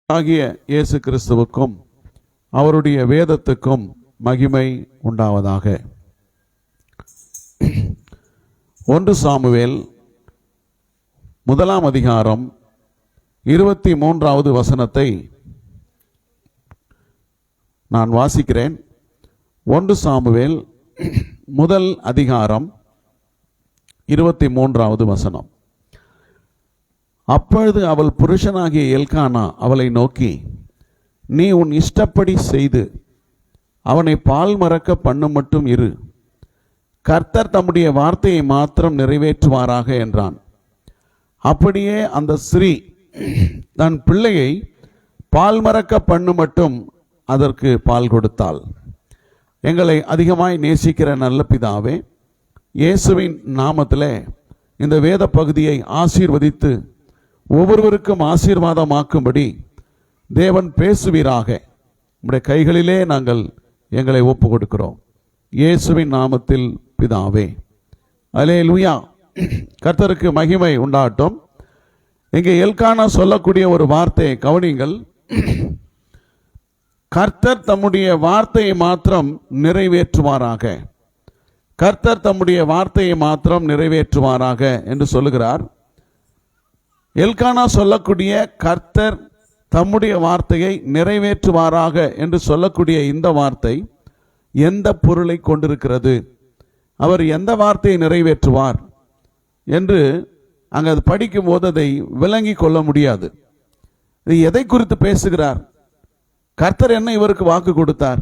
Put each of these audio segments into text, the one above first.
ஆகிய இயேசு கிறிஸ்துவுக்கும் அவருடைய வேதத்துக்கும் மகிமை உண்டாவதாக. 1 சாமுவேல் 1 அதிகாரம் 23வது வசனத்தை நான் வாசிக்கிறேன். 1 சாமுவேல் 1 அதிகாரம் 23வது வசனம். அப்பொழுது அவள் புருஷனாகிய எல்கானா அவளை நோக்கி, நீ உன் இஷ்டப்படி செய்து அவனை பால் மறக்க பண்ண மட்டும் இரு, கர்த்தர் தம்முடைய வார்த்தையை மாத்திரம் நிறைவேற்றுவாராக என்றான். அப்படியே அந்த ஸ்திரீ தன் பிள்ளையை பால் மறக்க பண்ணு மட்டும் அதற்கு பால் கொடுத்தாள். எங்களை அதிகமாய் நேசிக்கிற நல்ல பிதாவே, இயேசுவின் நாமத்திலே இந்த வேத பகுதியை ஆசீர்வதித்து ஒவ்வொருவருக்கும் ஆசீர்வாதமாக்கும்படி தேவன் பேசுவீராக. உம்முடைய கைகளிலே நாங்கள் எங்களை ஒப்பு கொடுக்கிறோம், இயேசுவின் நாமத்தில் பிதாவே, அல்லேலூயா. கர்த்தருக்கு மகிமை உண்டாகட்டும். இங்கே எல்கானா சொல்லக்கூடிய ஒரு வார்த்தையை கவனிங்கள். கர்த்தர் தம்முடைய வார்த்தையை மாத்திரம் நிறைவேற்றுவாராக, கர்த்தர் தம்முடைய வார்த்தையை மாத்திரம் நிறைவேற்றுவாராக என்று சொல்லுகிறார். எல்கானா சொல்லக்கூடிய கர்த்தர் தம்முடைய வார்த்தையை நிறைவேற்றுவாராக என்று சொல்லக்கூடிய இந்த வார்த்தை எந்த பொருளை கொண்டிருக்கிறது, அவர் எந்த வார்த்தையை நிறைவேற்றுவார் என்று அங்கே அது படிக்கும் போது அதை விளங்கி கொள்ள முடியாது. இது எதை குறித்து பேசுகிறார்? கர்த்தர் என்ன இவருக்கு வாக்கு கொடுத்தார்,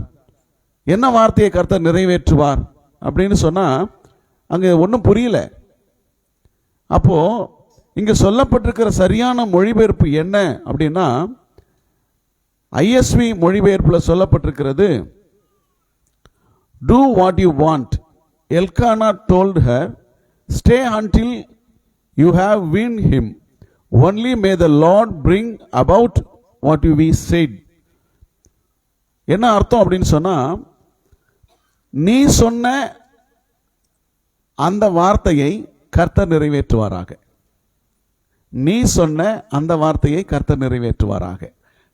என்ன வார்த்தையை கர்த்தர் நிறைவேற்றுவார் அப்படின்னு சொன்னா அங்கே ஒன்றும் புரியல. அப்போ இங்க சொல்லப்பட்டிருக்கிற சரியான மொழிபெயர்ப்பு என்ன அப்படின்னா, ISV மொழிபெயர்ப்பில் சொல்லப்பட்டிருக்கிறது, do what you want. Elkanah told her, stay until you have won him. Only may the Lord bring about what you said. என்ன அர்த்தம் அப்படின்னு சொன்னா, நீ சொன்ன அந்த வார்த்தையை கர்த்தர் நிறைவேற்றுவாராக, நீ சொன்ன அந்த வார்த்தையை கர்த்தர் நிறைவேற்றுவாராக.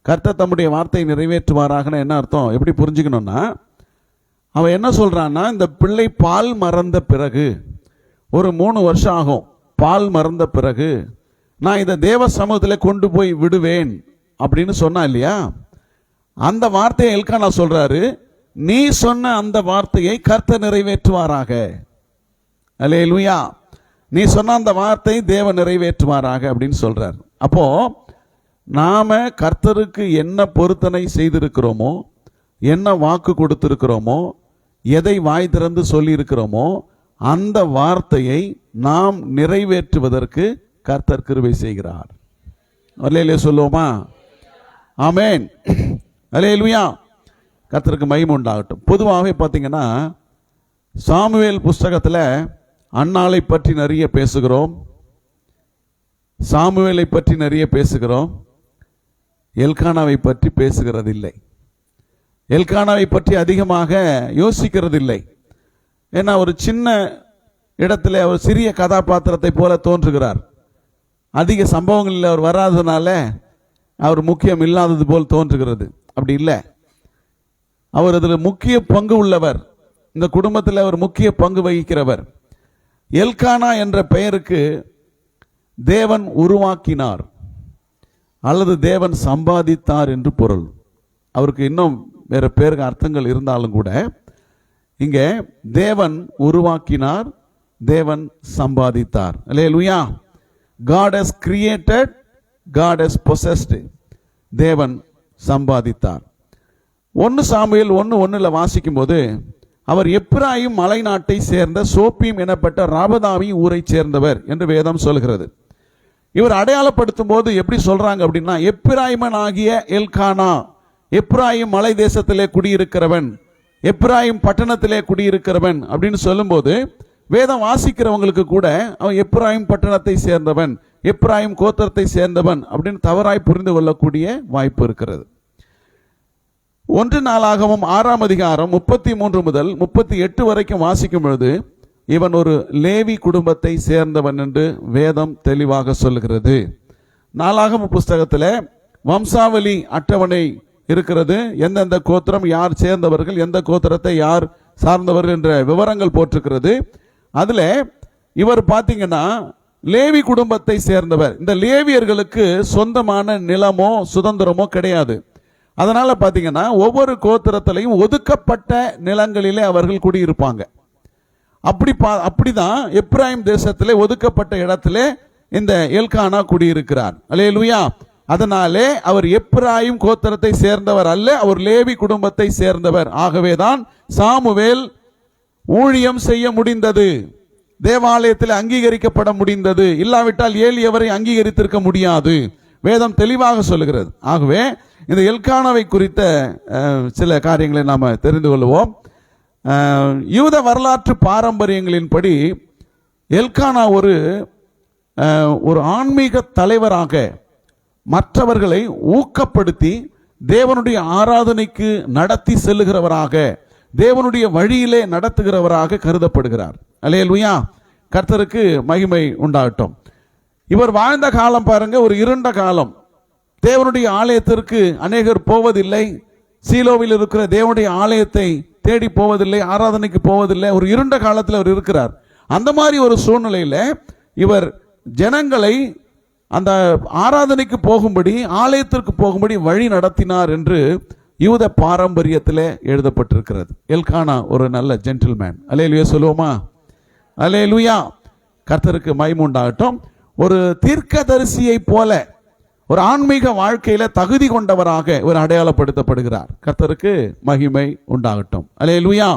கர்த்தர் தம்முடைய வார்த்தையை நிறைவேற்றுவாராகனா என்ன அர்த்தம், எப்படி புரிஞ்சுக்கணும்னா, அவன் என்ன சொல்றான்னா, இந்த பிள்ளை பால் மறந்த பிறகு ஒரு 3 வருஷம் ஆகும், பால் மறந்த பிறகு நான் இதை தேவ சமூகத்தில் கொண்டு போய் விடுவேன் அப்படின்னு சொன்னா இல்லையா, அந்த வார்த்தையை எல்கானா சொல்றாரு, நீ சொன்ன அந்த வார்த்தையை கர்த்தர் நிறைவேற்றுவாராக. அல்லேலூயா. நீ சொன்ன அந்த வார்த்தை தேவன் நிறைவேற்றுவாராக அப்படின்னு சொல்றார். அப்போ நாம கர்த்தருக்கு என்ன பொருத்தனை செய்திருக்கிறோமோ, என்ன வாக்கு கொடுத்திருக்கிறோமோ, எதை வாய் திறந்து சொல்லி இருக்கிறோமோ, அந்த வார்த்தையை நாம் நிறைவேற்றுவதற்கு கர்த்தர் கிருபை செய்கிறார். அல்லேலூயா சொல்லுவோமா? ஆமென். அல்லேலூயா. கர்த்தருக்கு மகிமை உண்டாகட்டும். பொதுவாகவே பார்த்தீங்கன்னா சாமுவேல் புஸ்தகத்தில் அன்னாளை பற்றி நிறைய பேசுகிறோம், சாமுவேலை பற்றி நிறைய பேசுகிறோம், எல்கானாவை பற்றி பேசுகிறதில்லை, எல்கானாவை பற்றி அதிகமாக யோசிக்கிறதில்லை. ஏன்னா ஒரு சின்ன இடத்துல ஒரு சிறிய கதாபாத்திரத்தை போல தோன்றுகிறார். அதிக சம்பவங்களில் அவர் வராததுனால அவர் முக்கியம் இல்லாதது போல் தோன்றுகிறது. அப்படி இல்லை, அவர் அதில் முக்கிய பங்கு உள்ளவர், இந்த குடும்பத்தில் அவர் முக்கிய பங்கு வகிக்கிறவர். எல்கானா என்ற பெயருக்கு தேவன் உருவாக்கினார் அல்லது தேவன் சம்பாதித்தார் என்று பொருள். அவருக்கு இன்னும் வேற பேருக்கு அர்த்தங்கள் இருந்தாலும் கூட இங்கே தேவன் உருவாக்கினார், தேவன் சம்பாதித்தார். அல்லேலூயா. God has created, God has possessed. தேவன் சம்பாதித்தார். 1 சாமுவேல் 1:1 வாசிக்கும் போது, அவர் எப்பிராயிம் மலை நாட்டை சேர்ந்த சோப்பீம் எனப்பட்ட ராபதாவி ஊரை சேர்ந்தவர் என்று வேதம் சொல்கிறது. இவர் அடையாளப்படுத்தும் போது எப்படி சொல்றாங்க அப்படின்னா, எப்பிராயிமன் ஆகிய எல்கானா, எப்பிராயிம் மலை தேசத்திலே குடியிருக்கிறவன், எப்பிராயிம் பட்டணத்திலே குடியிருக்கிறவன் அப்படின்னு சொல்லும்போது வேதம் வாசிக்கிறவங்களுக்கு கூட அவன் எப்பிராயிம் பட்டணத்தை சேர்ந்தவன், எப்பிராயிம் கோத்திரத்தை சேர்ந்தவன் அப்படின்னு தவறாய் புரிந்து கொள்ளக்கூடிய வாய்ப்பு இருக்கிறது. 1 நாளாகமம் 6 அதிகாரம் 33 முதல் 38 வரைக்கும் வாசிக்கும் பொழுது இவன் ஒரு லேவி குடும்பத்தை சேர்ந்தவன் என்று வேதம் தெளிவாக சொல்லுகிறது. நாளாகம புஸ்தகத்தில் வம்சாவளி அட்டவணை இருக்கிறது. எந்தெந்த கோத்திரம் யார் சேர்ந்தவர்கள், எந்த கோத்திரத்தை யார் சார்ந்தவர்கள் என்ற விவரங்கள் போட்டிருக்கிறது. அதுல இவர் பாத்தீங்கன்னா லேவி குடும்பத்தை சேர்ந்தவர். இந்த லேவியர்களுக்கு சொந்தமான நிலமோ சுதந்திரமோ கிடையாது. அதனால பாத்தீங்கன்னா ஒவ்வொரு கோத்திரத்திலையும் ஒதுக்கப்பட்ட நிலங்களிலே அவர்கள் குடியிருப்பாங்க. அப்படிதான் எப்ராயிம் தேசத்திலே ஒதுக்கப்பட்ட இடத்திலே இந்த எல்கானா குடியிருக்கிறார். அல்லேலூயா. அதனாலே அவர் எப்ராயிம் கோத்திரத்தை சேர்ந்தவர் அல்ல, அவர் லேவி குடும்பத்தை சேர்ந்தவர். ஆகவேதான் சாமுவேல் ஊழியம் செய்ய முடிந்தது, தேவாலயத்தில் அங்கீகரிக்கப்பட முடிந்தது. இல்லாவிட்டால் ஏலி அவரை அங்கீகரித்திருக்க முடியாது. வேதம் தெளிவாக சொல்லுகிறது. ஆகவே இந்த எல்கானாவை குறித்த சில காரியங்களை நாம தெரிந்து கொள்வோம். யூத வரலாற்று பாரம்பரியங்களின்படி எல்கானா ஒரு ஆன்மீக தலைவராக மற்றவர்களை ஊக்கப்படுத்தி தேவனுடைய ஆராதனைக்கு நடத்தி செல்லுகிறவராக, தேவனுடைய வழியிலே நடத்துகிறவராக கருதப்படுகிறார். அல்லேலூயா. கர்த்தருக்கு மகிமை உண்டாகட்டும். இவர் வாழ்ந்த காலம் பாருங்க, ஒரு இருண்ட காலம். தேவனுடைய ஆலயத்திற்கு அநேகர் போவதில்லை, சீலோவில் இருக்கிற தேவனுடைய ஆலயத்தை தேடி போவதில்லை, ஆராதனைக்கு போவதில்லை. ஒரு இருண்ட காலத்தில் அவர் இருக்கிறார். அந்த மாதிரி ஒரு சூழ்நிலையில இவர் ஜனங்களை அந்த ஆராதனைக்கு போகும்படி, ஆலயத்திற்கு போகும்படி வழி நடத்தினார் என்று யூத பாரம்பரியத்தில் எழுதப்பட்டிருக்கிறது. எல்கானா ஒரு நல்ல ஜென்டில்மேன். அல்லேலூயா சொல்லுவோமா? அல்லேலூயா. கர்த்தருக்கு மகிமை உண்டாகட்டும். ஒரு தீர்க்கதரிசியை போல ஒரு ஆன்மீக வாழ்க்கையில தகுதி கொண்டவராக ஒரு அடையாளப்படுத்தப்படுகிறார். கர்த்தருக்கு மகிமை உண்டாகட்டும். அல்லேலூயா.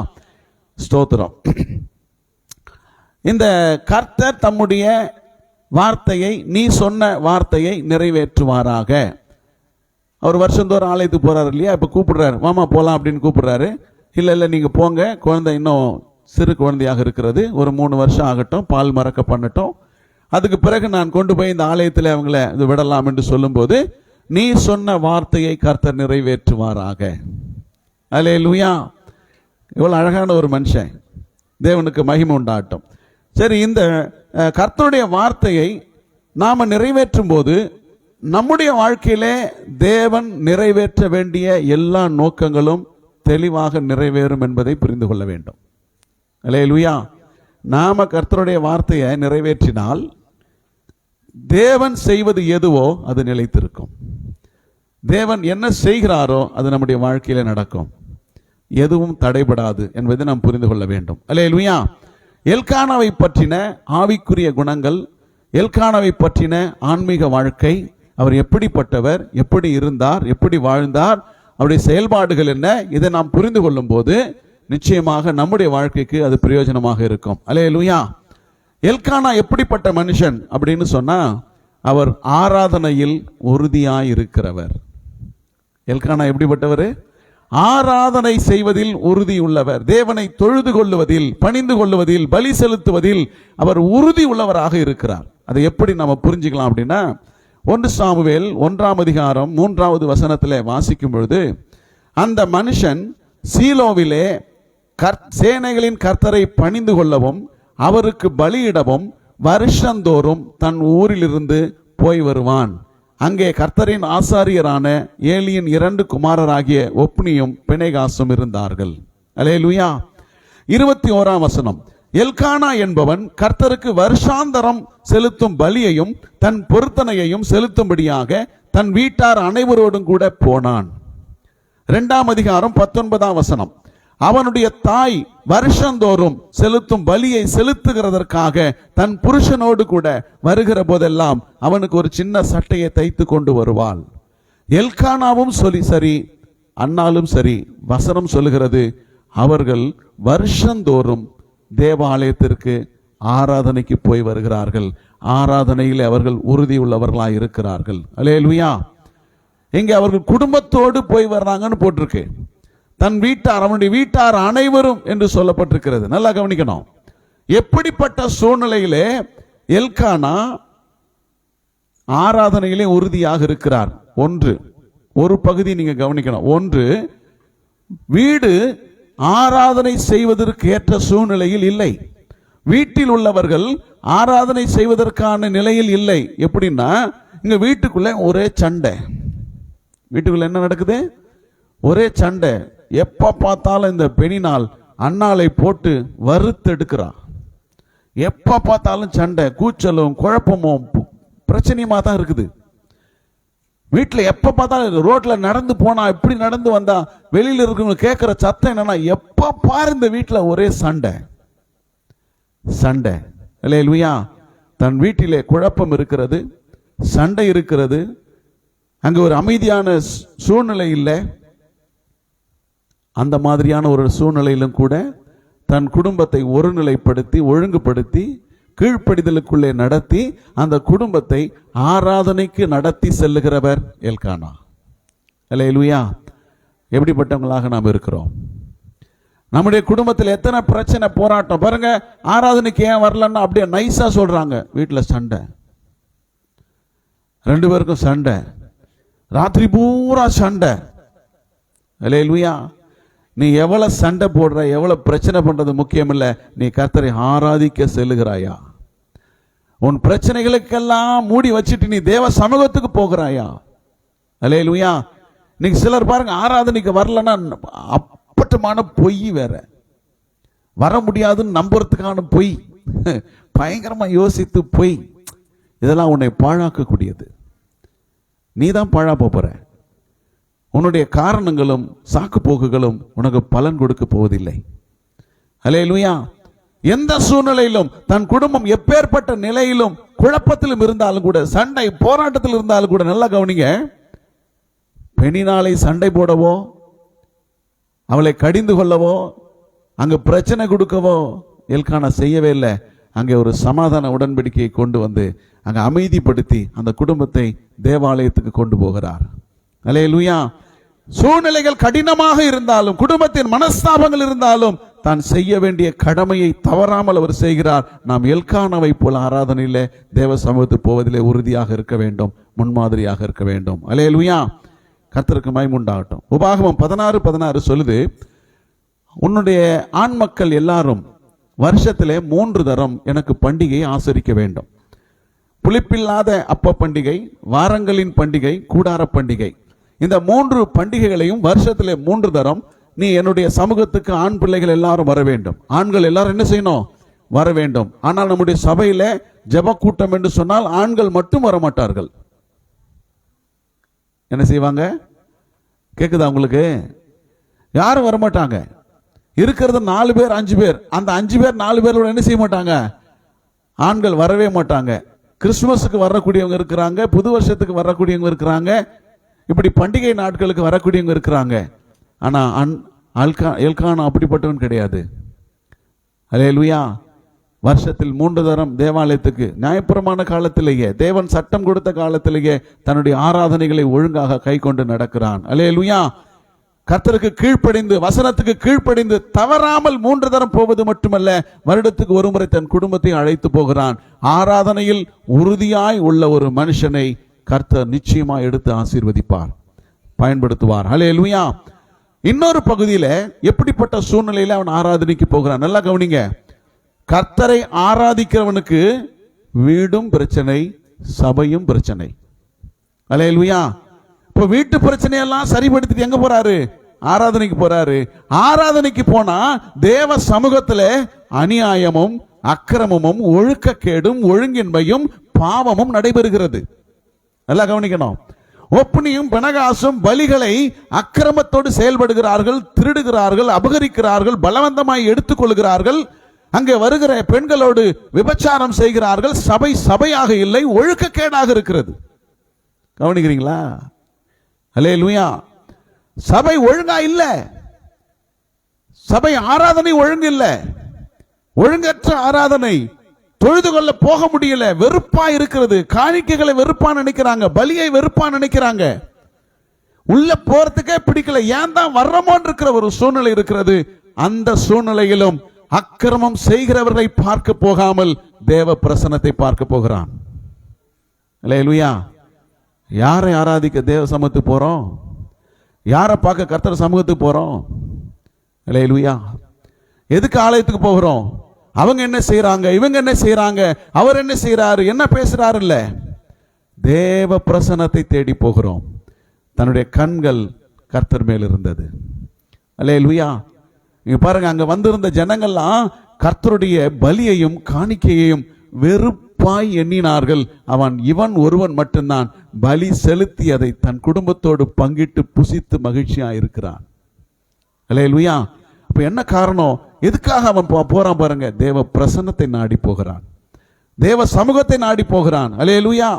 ஸ்தோத்திரம். இந்த கர்த்தர் தம்முடைய வார்த்தையை, நீ சொன்ன வார்த்தையை நிறைவேற்றுவாராக. அவர் வருஷந்தோறும் ஆலயத்துக்கு போறாரு இல்லையா? இப்ப கூப்பிடுறாரு, மாமா போலாம் அப்படின்னு கூப்பிடுறாரு. இல்ல நீங்க போங்க, குழந்தை இன்னும் சிறு குழந்தையாக இருக்கிறது, ஒரு 3 வருஷம் ஆகட்டும், பால் மறக்க பண்ணட்டும், அதுக்கு பிறகு நான் கொண்டு போய் இந்த ஆலயத்தில் அவங்கள இது விடலாம் என்று சொல்லும்போது, நீ சொன்ன வார்த்தையை கர்த்தர் நிறைவேற்றுவாராக. அல்லேலூயா. இவ்வளவு அழகான ஒரு மனுஷன். தேவனுக்கு மகிமை உண்டாகட்டும். சரி, இந்த கர்த்தருடைய வார்த்தையை நாம நிறைவேற்றும் போது நம்முடைய வாழ்க்கையிலே தேவன் நிறைவேற்ற வேண்டிய எல்லா நோக்கங்களும் தெளிவாக நிறைவேறும் என்பதை புரிந்து கொள்ள வேண்டும். அல்லேலூயா. நாம கர்த்தருடைய வார்த்தையை நிறைவேற்றினால் தேவன் செய்வது எதுவோ அது நிலைத்திருக்கும். தேவன் என்ன செய்கிறாரோ அது நம்முடைய வாழ்க்கையில நடக்கும். எதுவும் தடைபடாது என்பதை நாம் புரிந்து கொள்ள வேண்டும். அல்லேலூயா. எல்கானாவை பற்றின ஆவிக்குரிய குணங்கள், எல்கானாவை பற்றின ஆன்மீக வாழ்க்கை, அவர் எப்படிப்பட்டவர், எப்படி இருந்தார், எப்படி வாழ்ந்தார், அவருடைய செயல்பாடுகள் என்ன, இதை நாம் புரிந்து கொள்ளும் போது நிச்சயமாக நம்முடைய வாழ்க்கைக்கு அது பிரயோஜனமாக இருக்கும். அல்லேலூயா. எல்கானா எப்படிப்பட்ட மனுஷன் அப்படின்னு சொன்னா, அவர் ஆராதனையில் உறுதியாய் இருக்கிறவர். எல்கானா எப்படிப்பட்டவர்? ஆராதனை செய்வதில் உறுதி உள்ளவர். தேவனை தொழுது கொள்ளுவதில், பணிந்து கொள்ளுவதில், பலி செலுத்துவதில் அவர் உறுதி உள்ளவராக இருக்கிறார். அதை எப்படி நம்ம புரிஞ்சுக்கலாம் அப்படின்னா, 1 சாமுவேல் 1ஆம் அதிகாரம் 3வது வசனத்திலே வாசிக்கும் பொழுது, அந்த மனுஷன் சீலோவிலே சேனைகளின் கர்த்தரை பணிந்து கொள்ளவும் அவருக்கு பலியிடவும் வருஷந்தோறும் தன் ஊரிலிருந்து போய் வருவான். அங்கே கர்த்தரின் ஆசாரியரான ஏலியின் 2 குமாரராகிய ஒப்னியும் பினெகாசும் இருந்தார்கள். அல்லேலூயா. 21ஆம் வசனம், எல்கானா என்பவன் கர்த்தருக்கு வருஷாந்தரம் செலுத்தும் பலியையும் தன் பொருத்தனையையும் செலுத்தும்படியாக தன் வீட்டார் அனைவரோடும் கூட போனான். 2ஆம் அதிகாரம் 19ஆம் வசனம், அவனுடைய தாய் வருஷந்தோறும் செலுத்தும் பலியை செலுத்துகிறதற்காக தன் புருஷனோடு கூட வருகிற போதெல்லாம் அவனுக்கு ஒரு சின்ன சட்டையை தைத்து கொண்டு வருவாள். எல்கானாவும் சரி, அன்னாலும் சரி, வசனம் சொல்லுகிறது, அவர்கள் வருஷந்தோறும் தேவாலயத்திற்கு ஆராதனைக்கு போய் வருகிறார்கள். ஆராதனையில் அவர்கள் உறுதி உள்ளவர்களாய் இருக்கிறார்கள். அல்லேலூயா. இங்கே அவர்கள் குடும்பத்தோடு போய் வர்றாங்கன்னு போட்டிருக்கு. தன் வீட்டார், அவனுடைய வீட்டார் அனைவரும் என்று சொல்லப்பட்டிருக்கிறது. நல்லா கவனிக்கணும். எப்படிப்பட்ட சூழ்நிலையிலே எல்கானா ஆராதனையிலே உறுதியாக இருக்கிறார்? ஒரு பகுதி நீங்க கவனிக்கணும். ஒன்று, வீடு ஆராதனை செய்வதற்கு ஏற்ற சூழ்நிலையில் இல்லை. வீட்டில் உள்ளவர்கள் ஆராதனை செய்வதற்கான நிலையில் இல்லை. எப்படின்னா, இங்க வீட்டுக்குள்ள ஒரே சண்டை, வீட்டுக்குள்ள என்ன நடக்குது? ஒரே சண்டை. எப்ப பார்த்தாலும் இந்த பெண்ணினால் அண்ணாளை போட்டு வறுத்தெடுக்கிறா. எப்ப பார்த்தாலும் சண்டை, கூச்சலும் குழப்பமும் பிரச்சனையுமா தான் இருக்குது. வீட்டில் எப்ப பார்த்தாலும் ரோட்ல நடந்து போனா, இப்படி நடந்து வந்தா வெளியில இருக்கவங்க கேட்கிற சத்தம் என்னன்னா, எப்ப பாரு இந்த வீட்டில் ஒரே சண்டை சண்டை. அல்லேலூயா. தன் வீட்டிலே குழப்பம் இருக்கிறது, சண்டை இருக்கிறது, அங்க ஒரு அமைதியான சூழ்நிலை இல்லை. அந்த மாதிரியான ஒரு சூழ்நிலையிலும் கூட தன் குடும்பத்தை ஒருநிலைப்படுத்தி ஒழுங்குபடுத்தி கீழ்ப்படிதலுக்குள்ளே நடத்தி அந்த குடும்பத்தை ஆராதனைக்கு நடத்தி செல்லுகிறவர் எல்கானா. அல்லேலூயா. எப்படிப்பட்டவங்களாக நாம் இருக்கிறோம்? நம்முடைய குடும்பத்தில் எத்தனை பிரச்சனை, போராட்டம் பாருங்க. ஆராதனைக்கு ஏன் வரலன்னா அப்படியே நைஸா சொல்றாங்க. வீட்டில் சண்டை, 2 பேருக்கும் சண்டை, ராத்திரி பூரா சண்டை. அல்லேலூயா. நீ எவ்வளவு சண்டை போடுற, எவ்வளவு பிரச்சனை பண்றது முக்கியம் இல்ல, நீ கர்த்தரை ஆராதிக்க செல்லுகிறாயா? உன் பிரச்சனைகளுக்கெல்லாம் மூடி வச்சுட்டு நீ தேவ சமூகத்துக்கு போகிறாயா? அல்லேலூயா. நீங்க சிலர் பாருங்க, ஆராதனைக்கு வரலன்னா அப்பட்டமான பொய் வேற, வர முடியாதுன்னு நம்புறதுக்கான பொய், பயங்கரமா யோசித்து பொய். இதெல்லாம் உன்னை பாழாக்கக்கூடியது. நீ தான் பாழா போற. உன்னுடைய காரணங்களும் சாக்கு போக்குகளும் உனக்கு பலன் கொடுக்க போவதில்லை. அல்லேலூயா. எந்த சூழ்நிலையிலும் தன் குடும்பம் எப்பேற்பட்ட நிலையிலும் குழப்பத்திலும் இருந்தாலும் கூட, சண்டை போராட்டத்தில் இருந்தாலும் கூட, நல்லா கவனிங்க, பெண்ணினாலை சண்டை போடவோ அவளை கடிந்து கொள்ளவோ அங்கு பிரச்சனை கொடுக்கவோ எல்கானா செய்யவே இல்லை. அங்கே ஒரு சமாதான உடன்படிக்கையை கொண்டு வந்து அங்க அமைதிப்படுத்தி அந்த குடும்பத்தை தேவாலயத்துக்கு கொண்டு போகிறார். அல்லேலூயா. சூழ்நிலைகள் கடினமாக இருந்தாலும், குடும்பத்தின் மனஸ்தாபங்கள் இருந்தாலும், தான் செய்ய வேண்டிய கடமையை தவறாமல் அவர் செய்கிறார். நாம் எல்கானாவை போல ஆராதனையிலே தேவ சமூகத்துக்கு போவதிலே உறுதியாக இருக்க வேண்டும், முன்மாதிரியாக இருக்க வேண்டும். அல்லேலூயா. கர்த்தருக்கு மகிமை உண்டாகட்டும். உபாகமம் 16:16 சொல்லுது, உன்னுடைய ஆண் மக்கள் எல்லாரும் வருஷத்திலே 3 தரம் எனக்கு பண்டிகையை ஆசரிக்க வேண்டும். புளிப்பில்லாத அப்ப பண்டிகை, வாரங்களின் பண்டிகை, கூடார பண்டிகை. இந்த 3 பண்டிகைகளையும் வருஷத்திலே 3 தரம் நீ என்னுடைய சமூகத்துக்கு ஆண் பிள்ளைகள் எல்லாரும் வர வேண்டும். ஆண்கள் எல்லாரும் என்ன செய்யணும்? வர வேண்டும். ஆனால் நம்முடைய சபையில ஜெப கூட்டம் என்று சொன்னால் ஆண்கள் மட்டும் வர மாட்டார்கள். என்ன செய்வாங்க? கேக்குதா உங்களுக்கு? யாரும் வரமாட்டாங்க. இருக்கிறது 4 பேர் 5 பேர். அந்த 5 பேர் 4 பேரோட என்ன செய்ய மாட்டாங்க? ஆண்கள் வரவே மாட்டாங்க. கிறிஸ்துமஸுக்கு வரக்கூடியவங்க இருக்கிறாங்க, புது வருஷத்துக்கு வரக்கூடியவங்க இருக்கிறாங்க, இப்படி பண்டிகை நாட்களுக்கு வரக்கூடியவங்க இருக்கிறாங்க. ஆனா எல்கானா அப்படிப்பட்டவன் கிடையாது. அல்லேலூயா. வருஷத்தில் 3 தரம் தேவாலயத்துக்கு நியாயப்பிரமாண காலத்திலேயே, தேவன் சட்டம் கொடுத்த காலத்திலேயே தன்னுடைய ஆராதனைகளை ஒழுங்காக கை கொண்டு நடக்கிறான். அல்லேலூயா. கர்த்தருக்கு கீழ்ப்படிந்து, வசனத்துக்கு கீழ்ப்படிந்து தவறாமல் 3 தரம் போவது மட்டுமல்ல, வருடத்துக்கு ஒரு முறை தன் குடும்பத்தை அழைத்து போகிறான். ஆராதனையில் உறுதியாய் உள்ள ஒரு மனுஷனை கர்த்தர் நிச்சயமா எடுத்து ஆசீர்வதிப்பார், பயன்படுத்துவார். அல்லேலூயா. இன்னொரு பகுதியில எப்படிப்பட்ட சூழ்நிலையில அவன் ஆராதனைக்கு போகிறான், நல்லா கவனிங்க. கர்த்தரை ஆராதிக்கிறவனுக்கு வீடும் பிரச்சனை, சபையும் பிரச்சனை. அல்லேலூயா. இப்ப வீட்டு பிரச்சனையெல்லாம் சரிப்படுத்திட்டு எங்க போறாரு? ஆராதனைக்கு போறாரு. ஆராதனைக்கு போனா தேவ சமூகத்துல அநியாயமும் அக்கிரமமும் ஒழுக்கக்கேடும் ஒழுங்கின்மையும் பாவமும் நடைபெறுகிறது. நல்லா கவனிக்கணும். ஒப்புனியும் பிணகாசும் பலிகளை அக்கிரமத்தோடு செயல்படுகிறார்கள், திருடுகிறார்கள், அபகரிக்கிறார்கள், பலவந்தமாய் எடுத்துக்கொள்கிறார்கள். அங்கே வருகிற பெண்களோடு விபச்சாரம் செய்கிறார்கள். சபை சபையாக இல்லை, ஒழுக்கக்கேடாக இருக்கிறது. கவனிக்கிறீங்களா? அல்லேலூயா. சபை ஒழுங்கா இல்ல, சபை ஆராதனை ஒழுங்கு இல்ல, ஒழுங்கற்ற ஆராதனை. தொழுது கொள்ள போக முடியல, வெறுப்பா இருக்கிறது. காணிக்கைகளை வெறுப்பா நினைக்கிறாங்க, பலியை வெறுப்பா நினைக்கிறாங்க, உள்ள போறதுக்கே பிடிக்கல. ஏன் தான் வர்றமோன்னு இருக்கிற ஒரு சூழ்நிலை இருக்கிறது. அந்த சூழ்நிலையிலும் அக்கிரமம் செய்கிறவர்களை பார்க்க போகாமல் தேவ பிரசன்னத்தை பார்க்க போகிறான். அல்லேலூயா. யாரை ஆராதிக்க தேவ சமூகத்துக்கு போறோம்? யாரை பார்க்க கர்த்தர் சமூகத்துக்கு போறோம்? அல்லேலூயா. எதுக்கு ஆலயத்துக்கு போகிறோம்? அவங்க என்ன செய்யறாங்க, இவங்க என்ன செய்யறாங்க, அவர் என்ன செய்யறாரு, என்ன பேசுறாரு இல்ல, தேவ பிரசன்னத்தை தேடி போகிறோம். தன்னுடைய கண்கள் கர்த்தர் மேல் இருந்தது. அல்லேலூயா. நீங்க பாருங்க, அங்க வந்திருந்த ஜனங்கள்லாம் கர்த்தருடைய பலியையும் காணிக்கையையும் வெறுப்பாய் எண்ணினார்கள். இவன் ஒருவன் மட்டும்தான் பலி செலுத்தி அதை தன் குடும்பத்தோடு பங்கிட்டு புசித்து மகிழ்ச்சியா இருக்கிறான். அல்லேலூயா. அப்ப என்ன காரணம்? எதுக்காக அவன் போறான் பாருங்க? தேவ பிரசன்னத்தை நாடி போகிறான், தேவ சமூகத்தை நாடி போகிறான். அல்லேலூயா.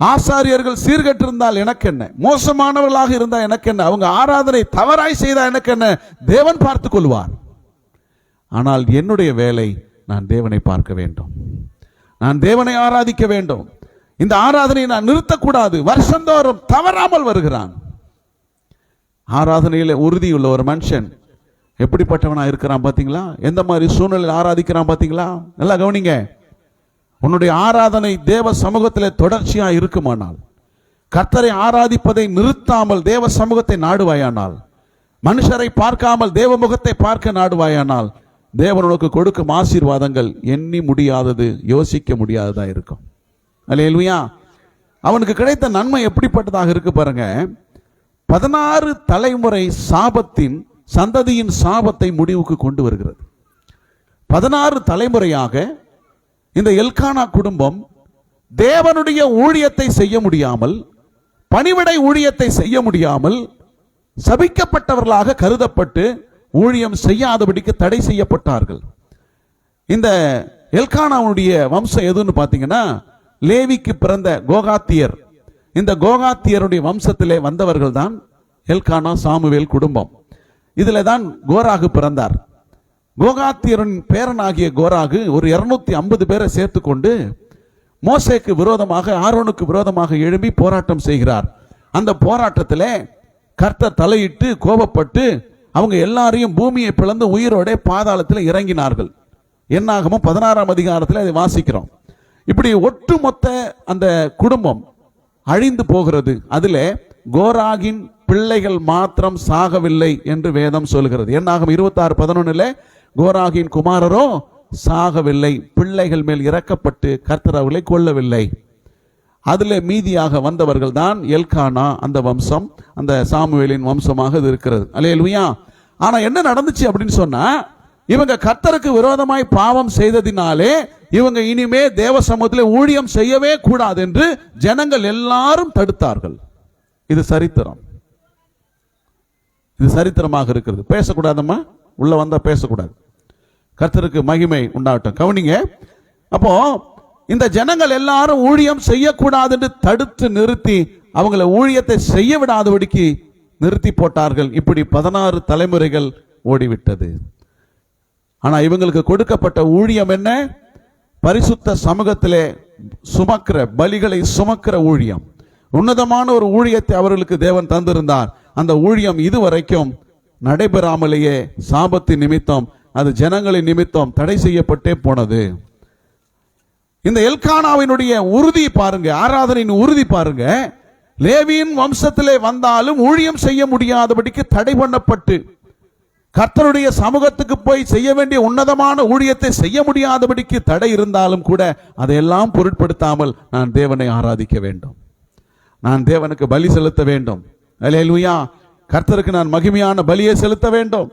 ஆசாரியர்கள் சீர்கெட்டிருந்தால் எனக்கு என்ன, மோசமானவர்களாக இருந்தால் எனக்கு என்ன, அவங்க ஆராதனை தவறாய் செய்தால் எனக்கு என்ன, தேவன் பார்த்துக் கொள்வார். ஆனால் என்னுடைய வேலை, நான் தேவனை பார்க்க வேண்டும், நான் தேவனை ஆராதிக்க வேண்டும். இந்த ஆராதனையை நான் நிறுத்தக்கூடாது. வருஷந்தோறும் தவறாமல் வருகிறான். ஆராதனையில உறுதியுள்ள ஒரு மனுஷன் எப்படிப்பட்டவனா இருக்கிறான் பாத்தீங்களா? எந்த மாதிரி சூழ்நிலையில் ஆராதிக்கிறான் பாத்தீங்களா? நல்லா கவனிங்க. உன்னுடைய ஆராதனை தேவ சமூகத்தில் தொடர்ச்சியா இருக்குமானால், கர்த்தரை ஆராதிப்பதை நிறுத்தாமல் தேவ சமூகத்தை நாடுவாயானால், மனுஷரை பார்க்காமல் தேவ முகத்தை பார்க்க நாடுவாயானால், தேவன் உனக்கு கொடுக்கும் ஆசீர்வாதங்கள் எண்ணி முடியாதது, யோசிக்க முடியாததா இருக்கும். அல்லேலூயா. அவனுக்கு கிடைத்த நன்மை எப்படிப்பட்டதாக இருக்கு பாருங்க. 16 தலைமுறை சாபத்தின் சந்ததியின் சாபத்தை முடிவுக்கு கொண்டு வருகிறது. 16 தலைமுறையாக இந்த எல்கானா குடும்பம் தேவனுடைய ஊழியத்தை செய்ய முடியாமல், பணிவிடை ஊழியத்தை செய்ய முடியாமல், சபிக்கப்பட்டவர்களாக கருதப்பட்டு ஊழியம் செய்யாதபடிக்கு தடை செய்யப்பட்டார்கள். இந்த எல்கானாவுடைய வம்சம் எதுன்னு பார்த்தீங்கன்னா, லேவிக்கு பிறந்த கோகாத்தியர். இந்த கோகாத்தியருடைய வம்சத்திலே வந்தவர்கள் தான் எல்கானா சாமுவேல் குடும்பம். இதுல தான் கோராகு பிறந்தார். கோகாத்தியரின் பேரனாகிய கோராகு ஒரு 250 பேரை சேர்த்து கொண்டு மோசேக்கு விரோதமாக, ஆரோனுக்கு விரோதமாக எழும்பி போராட்டம் செய்கிறார். அந்த போராட்டத்தில் கர்த்தர் தலையிட்டு கோபப்பட்டு அவங்க எல்லாரையும் பூமியை பிளந்து உயிரோட பாதாளத்தில் இறங்கினார்கள். என்னாகமோ 16ஆம் அதிகாரத்தில் அதை வாசிக்கிறோம். இப்படி ஒட்டுமொத்த அந்த குடும்பம் அழிந்து போகிறது. அதில் கோராகின் பிள்ளைகள் மாத்திரம் சாகவில்லை என்று வேதம் சொல்கிறது. என்னாகும் 26:11 கோராகின் குமாரரோ சாகவில்லை, பிள்ளைகள் மேல் இறக்கப்பட்டு கர்த்தர் அவர்களை கொல்லவில்லை. அதுல மீதியாக வந்தவர்கள் தான் எல்கானா, அந்த வம்சம், அந்த சாமுவேலின் வம்சமாக இது இருக்கிறது. அல்லேலூயா. ஆனா என்ன நடந்துச்சு அப்படின்னு சொன்னா, இவங்க கர்த்தருக்கு விரோதமாய் பாவம் செய்ததினாலே இவங்க இனிமே தேவ சமூகத்தில் ஊழியம் செய்யவே கூடாது என்று ஜனங்கள் எல்லாரும் தடுத்தார்கள். இது சரித்திரம், இது சரித்திரமாக இருக்கிறது. பேசக்கூடாதம்மா, உள்ள வந்தா பேசக்கூடாது. கர்த்தருக்கு மகிமை உண்டாகட்டும். கவனிங்க. அப்போ இந்த ஜனங்கள் எல்லாரும் ஊழியம் செய்யக்கூடாது என்று தடுத்து நிறுத்தி அவங்கள ஊழியத்தை செய்ய விடாதபடிக்கு நிறுத்தி போட்டார்கள். இப்படி 16 தலைமுறைகள் ஓடிவிட்டது. ஆனா இவங்களுக்கு கொடுக்கப்பட்ட ஊழியம் என்ன? பரிசுத்த சமூகத்திலே சுமக்கிற, பலிகளை சுமக்கிற ஊழியம். உன்னதமான ஒரு ஊழியத்தை அவர்களுக்கு தேவன் தந்திருந்தார். அந்த ஊழியம் இதுவரைக்கும் நடைபெறாமலேயே சாபத்தின் நிமித்தம், அது ஜனங்களின் நிமித்தம் தடை செய்யப்பட்டே போனது. இந்த எல்கானாவினுடைய உறுதி பாருங்க, ஆராதனையின் உறுதி பாருங்க. லேவியின் வம்சத்திலே வந்தாலும் ஊழியம் செய்ய முடியாதபடிக்கு தடை பண்ணப்பட்டு, கர்த்தருடைய சமூகத்துக்கு போய் செய்ய வேண்டிய உன்னதமான ஊழியத்தை செய்ய முடியாதபடிக்கு தடை இருந்தாலும் கூட அதையெல்லாம் பொருட்படுத்தாமல் நான் தேவனை ஆராதிக்க வேண்டும், நான் தேவனுக்கு பலி செலுத்த வேண்டும். அல்லேலூயா. கர்த்தருக்கு நான் மகிமையான பலியை செலுத்த வேண்டும்,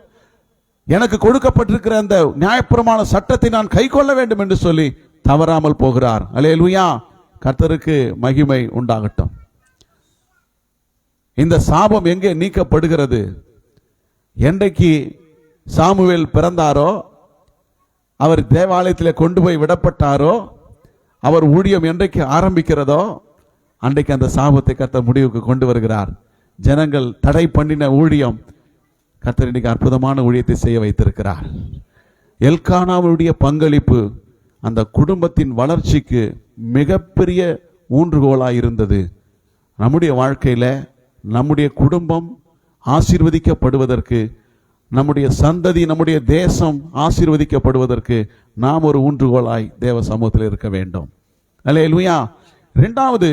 எனக்கு கொடுக்கப்பட்டிருக்கிற அந்த நியாயப்பிரமாண சட்டத்தை நான் கை கொள்ள வேண்டும் என்று சொல்லி தவறாமல் போகிறார். அல்லேலூயா. கர்த்தருக்கு மகிமை உண்டாகட்டும். இந்த சாபம் எங்கே நீக்கப்படுகிறது? என்றைக்கு சாமுவேல் பிறந்தாரோ, அவர் தேவாலயத்தில் கொண்டு போய் விடப்பட்டாரோ, அவர் ஊழியம் என்றைக்கு ஆரம்பிக்கிறதோ அன்றைக்கு அந்த சாபத்தை கர்த்தர் முடிவுக்கு கொண்டு வருகிறார். ஜனங்கள் தடை பண்ணின ஊழியம் கர்த்தர் இன்னைக்கு அற்புதமான ஊழியத்தை செய்ய வைத்திருக்கிறார். எல்கானாவுடைய பங்களிப்பு அந்த குடும்பத்தின் வளர்ச்சிக்கு மிகப்பெரிய ஊன்றுகோலாக இருந்தது. நம்முடைய வாழ்க்கையில் நம்முடைய குடும்பம் ஆசீர்வதிக்கப்படுவதற்கு, நம்முடைய சந்ததி, நம்முடைய தேசம் ஆசீர்வதிக்கப்படுவதற்கு நாம் ஒரு ஊன்றுகோலாய் தேவ சமூகத்தில் இருக்க வேண்டும். அல்லேலூயா. இரண்டாவது,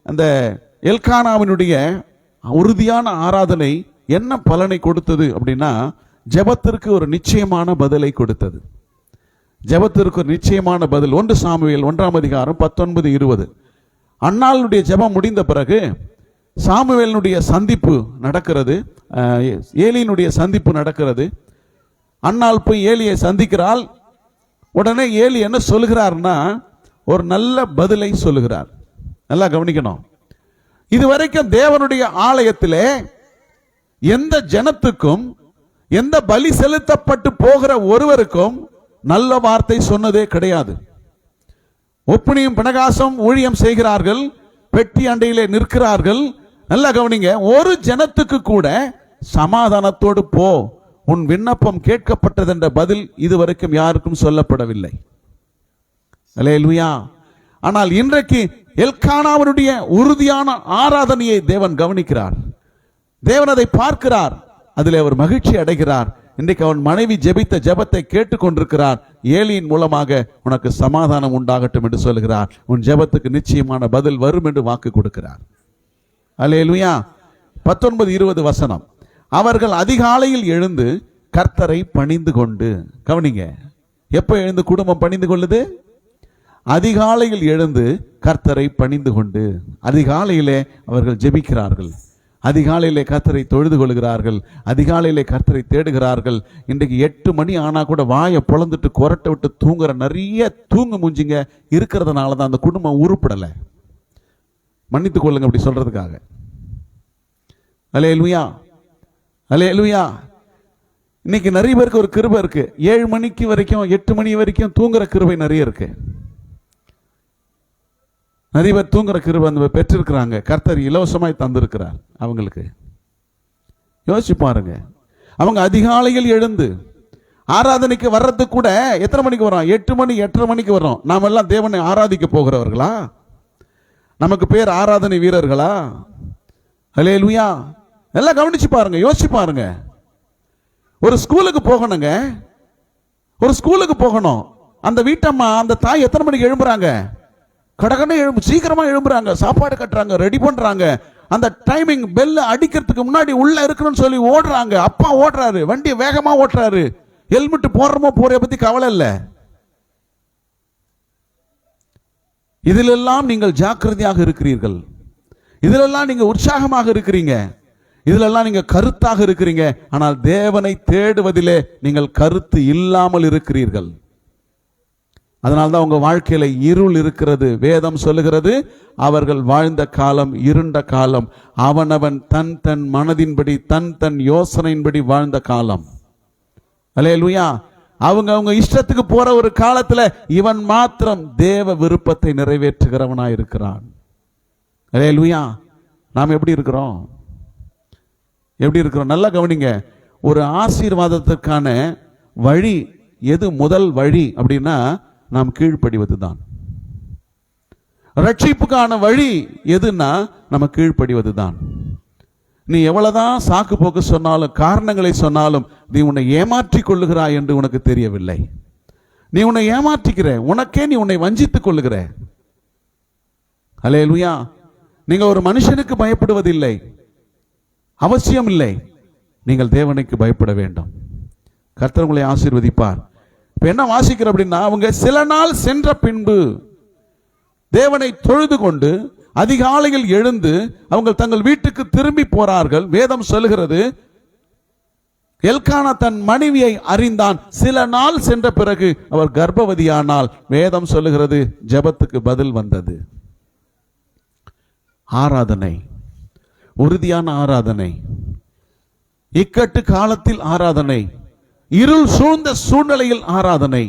அந்த எல்கானாவினுடைய உறுதியான ஆராதனை என்ன பலனை கொடுத்தது அப்படின்னா, ஜெபத்திற்கு ஒரு நிச்சயமான பதிலை கொடுத்தது. ஜெபத்திற்கு ஒரு நிச்சயமான பதில். 1 சாமுவேல் 1ஆம் அதிகாரம் 19-20. அன்னாளுடைய ஜெபம் முடிந்த பிறகு சாமுவேலினுடைய சந்திப்பு நடக்கிறது, ஏலியினுடைய சந்திப்பு நடக்கிறது. அன்னாள் போய் ஏலியை சந்திக்கிறாள். உடனே ஏலி என்ன சொல்லுகிறார்னா, ஒரு நல்ல பதிலை சொல்லுகிறார். நல்லா கவனிக்கணும். இதுவரைக்கும் தேவனுடைய ஆலயத்திலே எந்த ஜனத்துக்கும் எந்த பலி செலுத்தப்பட்டு போகிற ஒருவருக்கும் நல்ல வார்த்தை சொன்னதே கிடையாது. ஒப்பனியும் பிணகாசம் ஊழியம் செய்கிறார்கள், பெட்டி அண்டையிலே நிற்கிறார்கள். நல்லா கவனிங்க, ஒரு ஜனத்துக்கு கூட சமாதானத்தோடு போ, உன் விண்ணப்பம் கேட்கப்பட்டது என்ற பதில் இதுவரைக்கும் யாருக்கும் சொல்லப்படவில்லை. அல்லேலூயா. ஆனால் இன்றைக்கு எல்கானாவுடைய உறுதியான ஆராதனையை தேவன் கவனிக்கிறார். தேவன் அதை பார்க்கிறார், அதில் அவர் மகிழ்ச்சி அடைகிறார். இன்றைக்கு அவன் மனைவி ஜெபித்த ஜெபத்தை கேட்டுக்கொண்டிருக்கிறார். ஏலியின் மூலமாக உனக்கு சமாதானம் உண்டாகட்டும் என்று சொல்கிறார். உன் ஜெபத்துக்கு நிச்சயமான பதில் வரும் என்று வாக்கு கொடுக்கிறார். அல்லேலூயா. 19-20 வசனம். அவர்கள் அதிகாலையில் எழுந்து கர்த்தரை பணிந்து கொண்டு, கவனிங்க, எப்ப எழுந்து குடும்பம் பணிந்து கொள்ளுது? அதிகாலையில் எழுந்து கர்த்தரை பணிந்து கொண்டு. அதிகாலையிலே அவர்கள் ஜெபிக்கிறார்கள், அதிகாலையிலே கர்த்தரை தொழுது கொள்கிறார்கள், அதிகாலையிலே கர்த்தரை தேடுகிறார்கள். இன்றைக்கு 8 மணி ஆனா கூட வாயை பொளந்துட்டு கொரட்டை விட்டு தூங்குற நிறைய தூங்கு மூஞ்சிங்க இருக்கிறதுனால தான் அந்த குடும்பம் உருப்படலை. மன்னித்துக் கொள்ளுங்க அப்படி சொல்றதுக்காக. அல்லேலூயா, அல்லேலூயா. இன்னைக்கு நிறைய பேருக்கு ஒரு கிருபை இருக்கு. 7 மணிக்கு வரைக்கும் 8 மணி வரைக்கும் தூங்குற கிருபை நிறைய இருக்கு. நிறைய பேர் தூங்குற கிருபை அந்த பெற்றிருக்கிறாங்க. கர்த்தர் இலவசமாய் தந்திருக்கிறார் அவங்களுக்கு. யோசிச்சு பாருங்க. அவங்க அதிகாலையில் எழுந்து ஆராதனைக்கு வர்றதுக்கு கூட எத்தனை மணிக்கு வரோம்? 8 மணி 8:30 மணிக்கு வரோம். நாம எல்லாம் தேவனை ஆராதிக்க போகிறவர்களா? நமக்கு பேர் ஆராதனை வீரர்களா? அல்லேலூயா. எல்லாம் கவனிச்சு பாருங்க, யோசிச்சு பாருங்க. ஒரு ஸ்கூலுக்கு போகணுங்க, ஒரு ஸ்கூலுக்கு போகணும். அந்த வீட்டம்மா அந்த தாய் எத்தனை மணிக்கு எழும்புறாங்க? கடகடன்னு சீக்கிரமா எழும்புறாங்க, சாப்பாடு கட்டுறாங்க, ரெடி பண்றாங்க. அந்த டைமிங் பெல் அடிக்கிறதுக்கு முன்னாடி உள்ள இருக்கணும்னு சொல்லி ஓடுறாங்க. அப்பா ஓடுறாரு, வண்டியை வேகமா ஓட்டுறாரு. ஹெல்மெட் போடுறமோ போற பத்தி கவலை இல்லை. இதிலெல்லாம் நீங்கள் ஜாக்கிரதையாக இருக்கிறீர்கள், இதிலெல்லாம் நீங்க உற்சாகமாக இருக்கிறீங்க, இதிலெல்லாம் நீங்க கருத்தாக இருக்கிறீங்க. ஆனால் தேவனை தேடுவதிலே நீங்கள் கருத்து இல்லாமல் இருக்கிறீர்கள். அதனால்தான் உங்க வாழ்க்கையில இருள் இருக்கிறது. வேதம் சொல்லுகிறது, அவர்கள் வாழ்ந்த காலம் இருண்ட காலம், அவனவன் தன் தன் மனதின்படி தன் தன் யோசனையின்படி வாழ்ந்த காலம். அல்லேலூயா. அவங்க இஷ்டத்துக்கு போற ஒரு காலத்துல இவன் மாத்திரம் தேவ விருப்பத்தை நிறைவேற்றுகிறவனாய் இருக்கிறான். அல்லேலூயா. நாம் எப்படி இருக்கிறோம்? எப்படி இருக்கிறோம்? நல்லா கவனிங்க. ஒரு ஆசீர்வாதத்திற்கான வழி எது? முதல் வழி அப்படின்னா நாம் கீழ்ப்படிவது தான். ரட்சிப்புக்கான வழி எதுன்னா நம்ம கீழ்ப்படிவது தான். நீ எவ்வளவுதான் சாக்கு போக்கு சொன்னாலும், காரணங்களை சொன்னாலும், நீ உன்னை ஏமாற்றிக் கொள்ளுகிறாய் என்று உனக்கு தெரியவில்லை. நீ உன்னை ஏமாற்றிக்கிற, உனக்கே நீ உன்னை வஞ்சித்துக் கொள்ளுகிற. அல்லேலூயா. நீங்க ஒரு மனுஷனுக்கு பயப்படுவதில்லை, அவசியம் இல்லை. நீங்கள் தேவனுக்கு பயப்பட வேண்டும். கர்த்தர் உங்களை ஆசீர்வதிப்பார். இப்ப என்ன வாசிக்கிற அப்படின்னா, அவங்க சில நாள் சென்ற பின்பு தேவனை தொழுது கொண்டு அதிகாலையில் எழுந்து அவங்க தங்கள் வீட்டுக்கு திரும்பி போறார்கள். வேதம் சொல்லுகிறது, எல்கானா தன் மனைவியை அறிந்தான். சில நாள் சென்ற பிறகு அவர் கர்ப்பவதியானால். வேதம் சொல்லுகிறது, ஜெபத்துக்கு பதில் வந்தது. ஆராதனை, உறுதியான ஆராதனை, இக்கட்டு காலத்தில் ஆராதனை, இருள் சூழ்ந்த சூழ்நிலையில் ஆராதனை,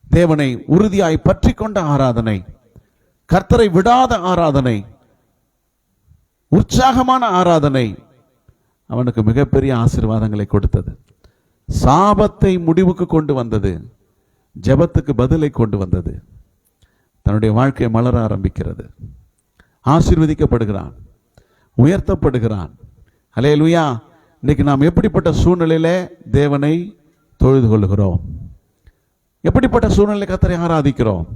தேவனை உறுதியாய் பற்றி கொண்ட ஆராதனை, கர்த்தரை விடாத ஆராதனை, உற்சாகமான ஆராதனை அவனுக்கு மிகப்பெரிய ஆசீர்வாதங்களை கொடுத்தது. சாபத்தை முடிவுக்கு கொண்டு வந்தது, ஜெபத்துக்கு பதிலை கொண்டு வந்தது. தன்னுடைய வாழ்க்கையை மலர ஆரம்பிக்கிறது. ஆசீர்வதிக்கப்படுகிறான், உயர்த்தப்படுகிறான். அல்லேலூயா. இன்னைக்கு நாம் எப்படிப்பட்ட சூழ்நிலையில தேவனை தொழுது கொள்கிறோம்? எப்படிப்பட்ட சூழ்நிலை கர்த்தரை ஆராதிக்கிறோம்?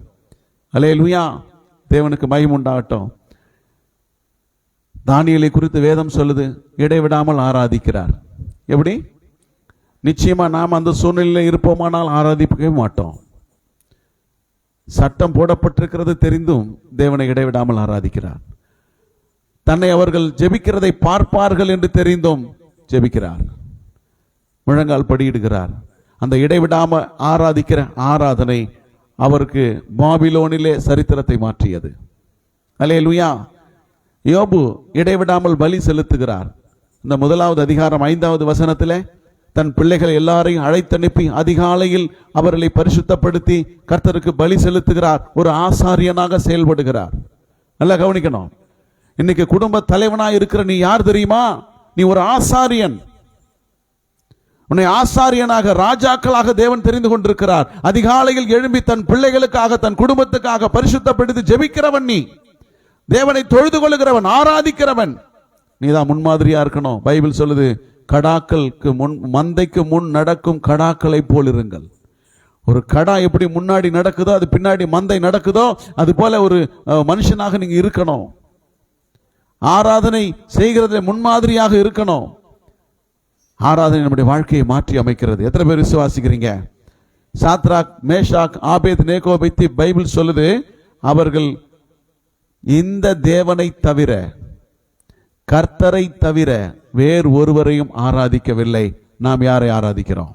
அல்லேலூயா. தேவனுக்கு மகிமை உண்டாகட்டும். தானியேலை குறித்து வேதம் சொல்லுது, இடைவிடாமல் ஆராதிக்கிறார். எப்படி? நிச்சயமா நாம் அந்த சூழ்நிலையில் இருப்போமானால் ஆராதிக்கவே மாட்டோம். சட்டம் போடப்பட்டிருக்கிறது தெரிந்தும் தேவனை இடைவிடாமல் ஆராதிக்கிறார். தன்னை அவர்கள் ஜெபிக்கிறதை பார்ப்பார்கள் என்று தெரிந்தும் ஜெபிக்கிறார், முழங்கால் படியிடுகிறார். அந்த இடைவிடாம ஆராதிக்கிற ஆராதனை அவருக்கு பாபிலோனிலே சரித்திரத்தை மாற்றியது. அல்லேலூயா. யோபு இடைவிடாமல் பலி செலுத்துகிறார். இந்த 1வது அதிகாரம் 5வது வசனத்திலே தன் பிள்ளைகள் எல்லாரையும் அழைத்தனுப்பி அதிகாலையில் அவர்களை பரிசுத்தப்படுத்தி கர்த்தருக்கு பலி செலுத்துகிறார். ஒரு ஆசாரியனாக செயல்படுகிறார். நல்லா கவனிக்கணும். இன்னைக்கு குடும்ப தலைவனாக இருக்கிற நீ யார் தெரியுமா? நீ ஒரு ஆசாரியன். உன்னை ஆசாரியனாக, ராஜாக்களாக தேவன் தெரிந்து கொண்டிருக்கிறார். அதிகாலையில் எழும்பி தன் பிள்ளைகளுக்காக, தன் குடும்பத்துக்காக பரிசுத்தப்படுத்தி ஜெபிக்கிறவன் நீ. தேவனை தொழுது கொள்ளுகிறவன், ஆராதிக்கிறவன். நீதான் முன்மாதிரியா இருக்கணும். பைபிள் சொல்லுது, கடாக்களுக்கு முன், மந்தைக்கு முன் நடக்கும் கடாக்களை போல் இருங்கள். ஒரு கடா எப்படி முன்னாடி நடக்குதோ, அது பின்னாடி மந்தை நடக்குதோ, அது போல ஒரு மனுஷனாக நீங்க இருக்கணும். ஆராதனை செய்கிறதுல முன்மாதிரியாக இருக்கணும். ஆராதனை நம்முடைய வாழ்க்கையை மாற்றி அமைக்கிறது. எத்தனை பேர் விசுவாசிக்கிறீங்க? சாத்ராக், மேஷாக், ஆபேத் நேகோ பற்றி பைபிள் சொல்லுது, அவர்கள் இந்த தேவனை தவிர, கர்த்தரை தவிர வேறு ஒருவரையும் ஆராதிக்கவில்லை. நாம் யாரை ஆராதிக்கிறோம்?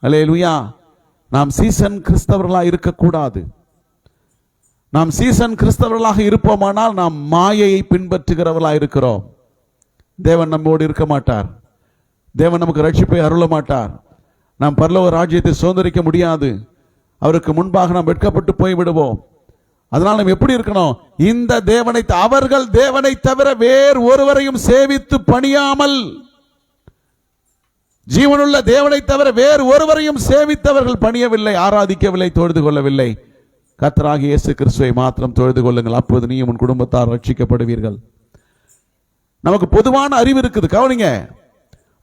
அல்லேலூயா. நாம் சீசன் கிறிஸ்தவர்களாக இருக்கக்கூடாது. நாம் சீசன் கிறிஸ்தவர்களாக இருப்போமானால் நாம் மாயையை பின்பற்றுகிறவர்களாக இருக்கிறோம். தேவன் நம்மோடு இருக்க மாட்டார். தேவன் நமக்கு ரட்சிப்பை அருள மாட்டார். நாம் பரலோக ராஜ்யத்தை சுதந்திரிக்க முடியாது. அவருக்கு முன்பாக நாம் வெட்கப்பட்டு போய் விடுவோம். அதனால் நாம் எப்படி இருக்கணும்? இந்த தேவனை, அவர்கள் தேவனை தவிர வேறு ஒருவரையும் சேவித்து பணியாமல், ஜீவனுள்ள தேவனை தவிர வேறு ஒருவரையும் சேவித்தவர்கள் பணியவில்லை, ஆராதிக்கவில்லை, தொழுது கொள்ளவில்லை. கர்த்தராகிய இயேசு கிறிஸ்துவை மாத்திரம் தொழுது கொள்ளுங்கள். அப்போது நீயும் உன் குடும்பத்தார் ரட்சிக்கப்படுவீர்கள். நமக்கு பொதுவான அறிவு இருக்குது. கவனிங்க,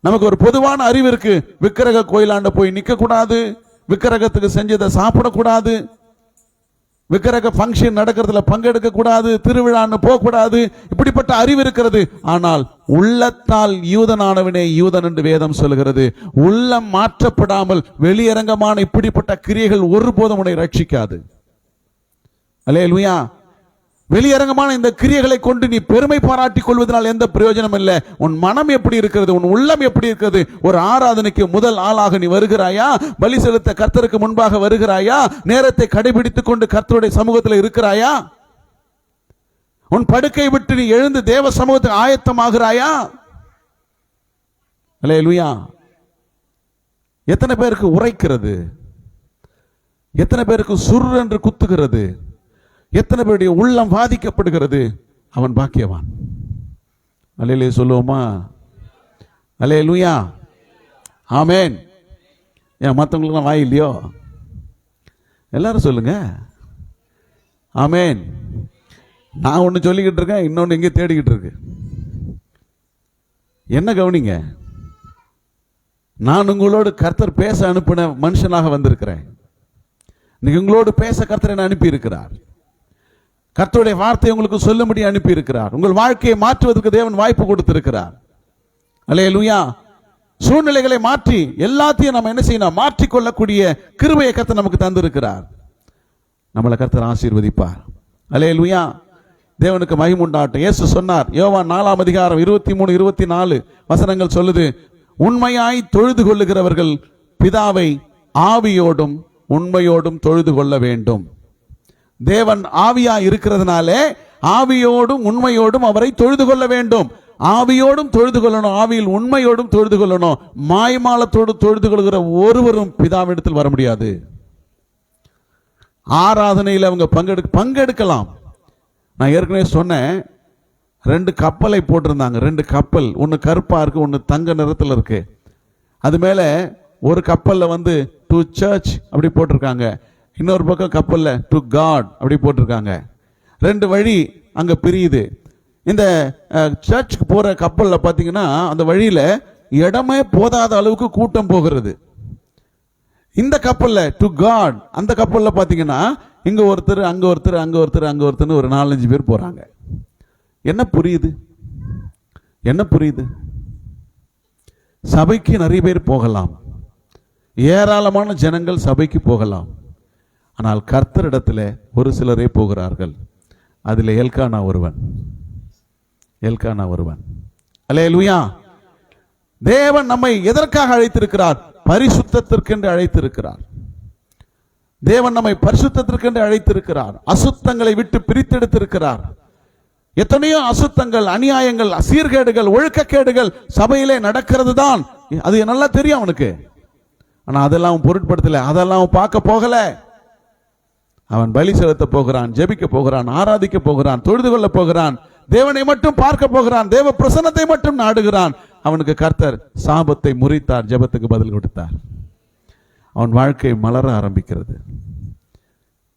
நமக்கு ஒரு பொதுவான அறிவு இருக்கு. விக்கிரக கோயிலாண்ட போய் நிக்க கூடாது, விக்கிரகத்துக்கு செஞ்சதை சாப்பிடக்கூடாது, விக்கிரக ஃபங்க்ஷன் நடக்கிறதுல பங்கெடுக்க கூடாது, திருவிழான்னு போக கூடாது. இப்படிப்பட்ட அறிவு இருக்கிறது. ஆனால் உள்ளத்தால் யூதனானவனே யூதன் என்று வேதம் சொல்கிறது. உள்ளம் மாற்றப்படாமல் வெளியரங்கமான இப்படிப்பட்ட கிரியைகள் ஒருபோதும் உன்னை ரட்சிக்காது. அல்லேலூயா. வெளியரங்கமான இந்த கிரியைகளை கொண்டு நீ பெருமை பாராட்டிக் கொள்வதனால் எந்த பிரயோஜனம் இல்லை. உன் மனம் எப்படி இருக்கிறது? உன் உள்ளம் எப்படி இருக்கிறது? ஒரு ஆராதனைக்கு முதல் ஆளாக நீ வருகிறாயா? பலி செலுத்த கர்த்தருக்கு முன்பாக வருகிறாயா? நேரத்தை கடைபிடித்துக் கொண்டு கர்த்தருடைய சமூகத்தில் இருக்கிறாயா? உன் படுக்கை விட்டு நீ எழுந்து தேவ சமூகத்துக்கு ஆயத்தமாகிறாயா? அல்லேலூயா. எத்தனை பேருக்கு உரைக்கிறது? எத்தனை பேருக்கு சுர் என்று குத்துகிறது? எத்தனை பேருடைய உள்ளம் பாதிக்கப்படுகிறது? அவன் பாக்கியவான். அல்லேலூயா சொல்லுவோமா? அல்லேலூயா. ஆமென். ஏன் மற்றவங்களுக்குலாம் வாய் இல்லையோ? எல்லாரும் சொல்லுங்க ஆமென். நான் ஒன்று சொல்லிக்கிட்டு இருக்கேன், இன்னொன்று எங்கே தேடிக்கிட்டு இருக்கு. என்ன கவனிங்க, நான் உங்களோடு கர்த்தர் பேச அனுப்பின மனுஷனாக வந்திருக்கிறேன். இன்னைக்கு உங்களோடு பேச கர்த்தர் என்ன அனுப்பி இருக்கிறார். கர்த்தருடைய வார்த்தை உங்களுக்கு சொல்லும்படி அனுப்பி இருக்கிறார். உங்கள் வாழ்க்கையை மாற்றுவதற்கு தேவன் வாய்ப்பு கொடுத்திருக்கிறார். அல்லேலூயா. சூழ்நிலைகளை மாற்றி எல்லாத்தையும் நம்ம என்ன செய்யணும்? மாற்றிக்கொள்ளக்கூடிய கிருபையை கர்த்தர் நமக்கு தந்திருக்கிறார். நம்மளை கர்த்தர் ஆசீர்வதிப்பார். அல்லேலூயா. தேவனுக்கு மகிமை உண்டாகட்டும். இயேசு சொன்னார், யோவான் 4ஆம் அதிகாரம் 23, 24 வசனங்கள் சொல்லுது, உண்மையாய் தொழுது கொள்ளுகிறவர்கள் பிதாவை ஆவியோடும் உண்மையோடும் தொழுது கொள்ள வேண்டும். தேவன் ஆவியா இருக்கிறதுனாலே ஆவியோடும் உண்மையோடும் அவரை தொழுது கொள்ள வேண்டும். ஆவியோடும் தொழுது கொள்ளணும், ஆவியில் உண்மையோடும் தொழுது கொள்ளணும். மாய்மாலத்தோடு தொழுது கொள்கிற ஒருவரும் பிதாவிடத்தில் வர முடியாது. ஆராதனையில் அவங்க பங்கெடுக்கலாம். நான் ஏற்கனவே சொன்னேன், 2 கப்பலை போட்டிருந்தாங்க. 2 கப்பல், ஒன்று கருப்பா இருக்கு, ஒன்று தங்க நிறத்தில் இருக்கு. அது மேல ஒரு கப்பல்ல டு சர்ச் அப்படி போட்டிருக்காங்க, இன்னொரு பக்கம் கப்பல்ல டு காட் அப்படி போட்டிருக்காங்க. 2 வழி அங்க பிரியுது. இந்த சர்ச்சுக்கு போற கப்பல்ல பாத்தீங்கன்னா அந்த வழியில இடமே போதாத அளவுக்கு கூட்டம் போகிறது. இந்த கப்பல்ல டு காட், அந்த கப்பல்ல பாத்தீங்கன்னா இங்க ஒருத்தர், அங்க ஒருத்தர், அங்க ஒருத்தர், அங்க ஒருத்தர், ஒரு 4-5 பேர் போறாங்க. என்ன புரியுது? என்ன புரியுது? சபைக்கு நிறைய பேர் போகலாம், ஏராளமான ஜனங்கள் சபைக்கு போகலாம். ஆனால் கர்த்தரிடத்தில் ஒரு சிலரே போகிறார்கள். அதில் எல்கானா ஒருவன். எல்கானா ஒருவன். அல்லேலூயா. தேவன் நம்மை எதற்காக அழைத்திருக்கிறார்? பரிசுத்தத்திற்கென்று அழைத்திருக்கிறார். தேவன் நம்மை பரிசுத்தத்திற்கென்று அழைத்திருக்கிறார். அசுத்தங்களை விட்டு பிரித்தெடுத்திருக்கிறார். எத்தனையோ அசுத்தங்கள், அநியாயங்கள், சீர்கேடுகள், ஒழுக்கக்கேடுகள் சபையிலே நடக்கிறது தான். அது நல்லா தெரியும் அவனுக்கு. ஆனா அதெல்லாம் பொருட்படுத்தல, அதெல்லாம் பார்க்க போகல. அவன் பலி செலுத்த போகிறான், ஜெபிக்க போகிறான், ஆராதிக்க போகிறான், தொழுது கொள்ள போகிறான், தேவனை மட்டும் பார்க்க போகிறான், தேவ பிரசன்னத்தை மட்டும் நாடுகிறான். அவனுக்கு கர்த்தர் சாபத்தை முறித்தார், ஜெபத்துக்கு பதில் கொடுத்தார். அவன் வாழ்க்கை மலர ஆரம்பிக்கிறது.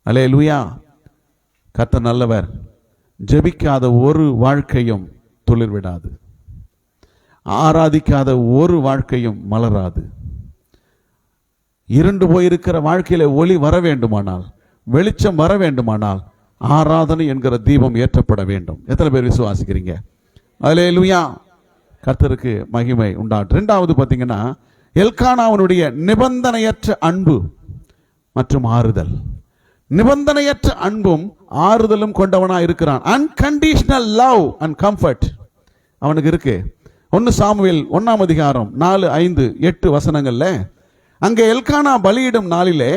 அல்லேலூயா. கர்த்தர் நல்லவர். ஜெபிக்காத ஒரு வாழ்க்கையும் துளிர் விடாது, ஆராதிக்காத ஒரு வாழ்க்கையும் மலராது. இருண்டு போயிருக்கிற வாழ்க்கையில ஒளி வர வேண்டுமானால், வெளிச்சம் வர வேண்டுமானால், ஆராதனை என்கிற தீபம் ஏற்றப்பட வேண்டும். எத்தனை பேர் விசுவாசிக்கிறீங்க? அல்லேலூயா. கர்த்தருக்கு மகிமை உண்டாகும். இரண்டாவது பார்த்தீங்கன்னா, எல்கானாவுடைய நிபந்தனையற்ற அன்பு மற்றும் ஆறுதல். நிபந்தனையற்ற அன்பும் ஆறுதலும் கொண்டவனா இருக்கிறான். அன்கண்டிஷனல் லவ் அண்ட் கம்ஃபர்ட் அவனுக்கு இருக்கு. 1 சாமுவேல் 1ஆம் அதிகாரம் 4, 5, 8 வசனங்கள்ல, அங்கே எல்கானா பலியிடும் நாளிலே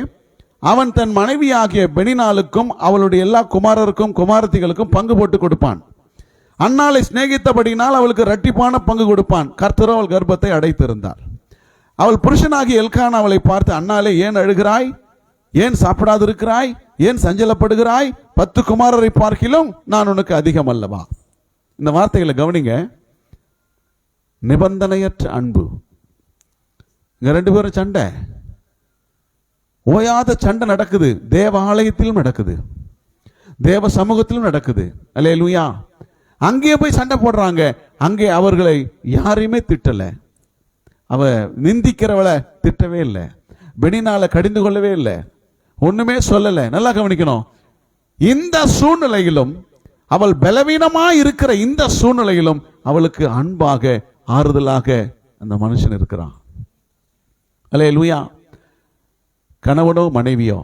அவன் தன் மனைவியாகிய பெனினாளுக்கும் அவளுடைய எல்லா குமாரருக்கும் குமாரத்திகளுக்கும் பங்கு போட்டு கொடுப்பான். அன்னாளை சிநேகித்தபடினால் அவளுக்கு இரட்டிப்பான பங்கு கொடுப்பான். கர்த்தரோ அவள் கர்ப்பத்தை அடைத்திருந்தார். அவள் புருஷனாகிய எல்கானா அவளை பார்த்து, அன்னாளே, ஏன் அழுகிறாய்? ஏன் சாப்பிடாது இருக்கிறாய்? ஏன் சஞ்சலப்படுகிறாய்? 10 குமாரரை பார்க்கிலும் நான் உனக்கு அதிகம் அல்லவா? இந்த வார்த்தைகளை கவனிங்க. நிபந்தனையற்ற அன்பு. இங்க 2 பேரும் சண்டை, ஓயாத சண்டை நடக்குது. தேவ ஆலயத்திலும் நடக்குது, தேவ சமூகத்திலும் நடக்குது. அல்லேலூயா. அங்கே போய் சண்டை போடுறாங்க. அங்கே அவர்களை யாரையுமே திட்டல. அவ நிந்திக்கிறவளை திட்டவே இல்லை, பெனினால கடிந்து கொள்ளவே இல்லை, ஒண்ணுமே சொல்லல. நல்லா கவனிக்கணும். இந்த சூழ்நிலையிலும், அவள் பலவீனமா இருக்கிற இந்த சூழ்நிலையிலும் அவளுக்கு அன்பாக ஆறுதலாக அந்த மனுஷன் இருக்கிறான். அல்லேலூயா. கணவனோ மனைவியோ,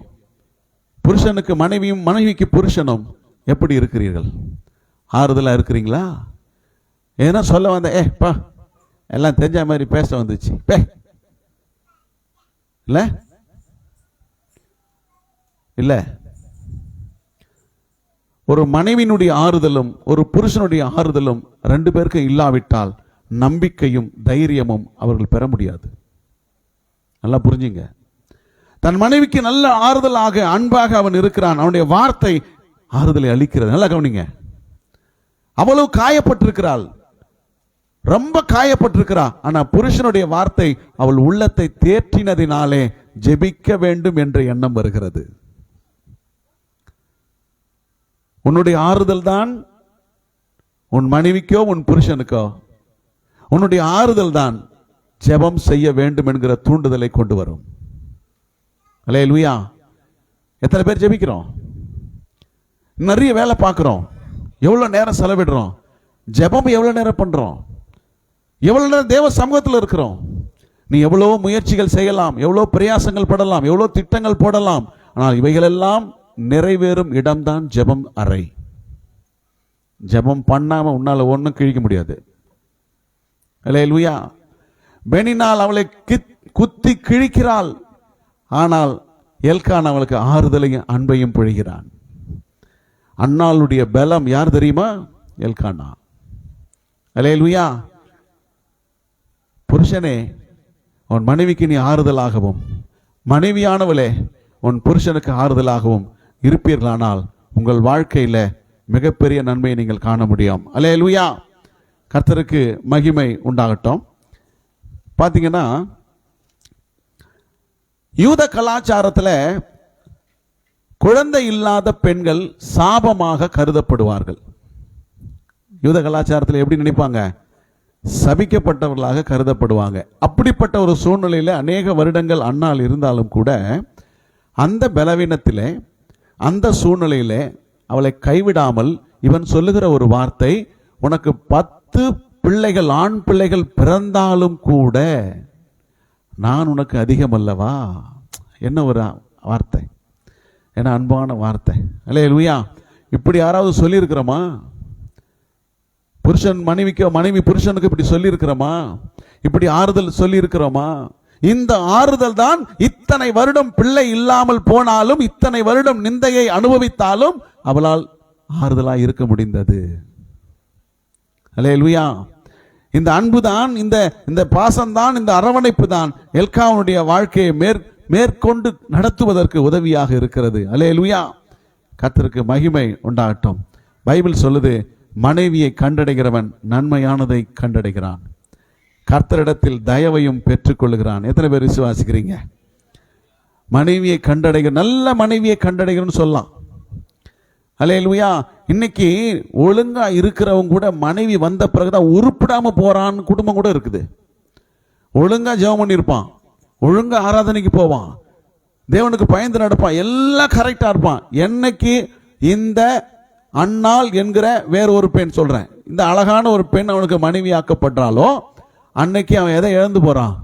புருஷனுக்கு மனைவியும் மனைவிக்கு புருஷனும் எப்படி இருக்கிறீர்கள்? ஆறுதலா இருக்கிறீங்களா? ஏன்னா சொல்ல வந்த பா எல்லாம் தெரிஞ்ச மாதிரி பேச வந்துச்சு இல்ல இல்ல. ஒரு மனைவியினுடைய ஆறுதலும் ஒரு புருஷனுடைய ஆறுதலும் 2 பேருக்கு இல்லாவிட்டால் நம்பிக்கையும் தைரியமும் அவர்கள் பெற முடியாது. நல்லா புரிஞ்சுங்க. தன் மனைவிக்கு நல்ல ஆறுதலாக அன்பாக அவன் இருக்கிறான். அவனுடைய வார்த்தை ஆறுதலை அளிக்கிறது. நல்லா கவனிங்க. அவ்வளவு காயப்பட்டிருக்கிறாள், ரொம்ப காயப்பட்டிருக்கிறாள். ஆனா புருஷனுடைய வார்த்தை அவள் உள்ளத்தை தேற்றினதினாலே ஜெபிக்க வேண்டும் என்ற எண்ணம் வருகிறது. உன்னுடைய ஆறுதல் தான் உன் மனைவிக்கோ உன் புருஷனுக்கோ, உன்னுடைய ஆறுதல் தான் ஜெபம் செய்ய வேண்டும் என்கிற தூண்டுதலை கொண்டு வரும். அல்லேலூயா. எத்தனை பேர் ஜெபிக்கிறோம்? நிறைய வேலை பார்க்கிறோம், எவ்வளவு நேரம் செலவிடுறோம், ஜெபம் எவ்வளவு நேரம் பண்றோம், எவ்வளவு நேரம் தேவ சமூகத்தில் இருக்கிறோம். நீ எவ்வளவு முயற்சிகள் செய்யலாம், எவ்வளவு பிரயாசங்கள் படலாம், எவ்வளவு திட்டங்கள் போடலாம், ஆனால் இவைகளெல்லாம் நிறைவேறும் இடம்தான் ஜெபம் அறை. ஜெபம் பண்ணாம உன்னால ஒன்றும் கிழிக்க முடியாது. அல்லேலூயா. பெனினாள் அவளை குத்தி கிழிக்கிறாள், ஆனால் எல்கானா அவளுக்கு ஆறுதலையும் அன்பையும் பொழிகிறான். அன்னாளுடைய பலம் யார் தெரியுமா? எல்கானா. அல்லேலூயா. புருஷனே, உன் மனைவிக்கு நீ ஆறுதலாகவும், மனைவியானவளே உன் புருஷனுக்கு ஆறுதலாகவும் இருப்பீர்களானால் உங்கள் வாழ்க்கையில மிகப்பெரிய நன்மையை நீங்கள் காண முடியும். அல்லேலூயா. கர்த்தருக்கு மகிமை உண்டாகட்டும். பாத்தீங்கன்னா, யூத கலாச்சாரத்தில் குழந்தை இல்லாத பெண்கள் சாபமாக கருதப்படுவார்கள். யூத கலாச்சாரத்தில் எப்படி நினைப்பாங்க? சபிக்கப்பட்டவர்களாக கருதப்படுவாங்க. அப்படிப்பட்ட ஒரு சூழ்நிலையில் அநேக வருடங்கள் அன்னாள் இருந்தாலும் கூட அந்த பலவீனத்திலே, அந்த சூழ்நிலையிலே அவளை கைவிடாமல் இவன் சொல்லுகிற ஒரு வார்த்தை, உனக்கு 10 பிள்ளைகள், ஆண் பிள்ளைகள் பிறந்தாலும் கூட நான் உனக்கு அதிகம் அல்லவா? என்ன ஒரு வார்த்தை, என்ன அன்பான வார்த்தை. அல்லேலூயா. இப்படி யாராவது சொல்லியிருக்கிறோமா? புருஷன் மனைவிக்கு, மனைவி புருஷனுக்கு இப்படி சொல்லி இருக்கிறோமா? இப்படி ஆறுதல் சொல்லி இருக்கிறோமா? இந்த ஆறுதல் தான் இத்தனை வருடம் பிள்ளை இல்லாமல் போனாலும், இத்தனை வருடம் நிந்தையை அனுபவித்தாலும் அவளால் ஆறுதலாய் இருக்க முடிந்தது. அல்லேலூயா. இந்த அன்பு தான், இந்த பாசம்தான், இந்த அரவணைப்பு தான் எல்கானுடைய வாழ்க்கையை மேற்கொண்டு நடத்துவதற்கு உதவியாக இருக்கிறது. அல்லேலூயா. கர்த்தருக்கு மகிமை உண்டாகட்டும். பைபிள் சொல்லுது, மனைவியை கண்டடைகிறவன் நன்மையானதை கண்டடைகிறான், கர்த்தரிடத்தில் தயவையும் பெற்றுக்கொள்கிறான். எத்தனை பேர் விசுவாசிக்கிறீங்க? மனைவியை கண்டடைகிற, நல்ல மனைவியை கண்டடைகிறன்னு சொல்லலாம். அல்லேலூயா. இன்னைக்கு ஒழுங்கா இருக்கிறவங்க கூட மனைவி வந்த பிறகுதான் உருப்பிடாம போறான்னு குடும்பம் கூட இருக்குது. ஒழுங்கா ஜெபம் பண்ணியிருப்பான், ஒழுங்கா ஆராதனைக்கு போவான், தேவனுக்கு பயந்து நடப்பான், எல்லாம் கரெக்டா இருப்பான். என்னைக்கு இந்த அன்னாள் என்கிற வேற ஒரு பெண், சொல்றேன், இந்த அழகான ஒரு பெண் அவனுக்கு மனைவி ஆக்கப்படுறாலோ, அன்னைக்கு அவன் எதை இழந்து போறான்?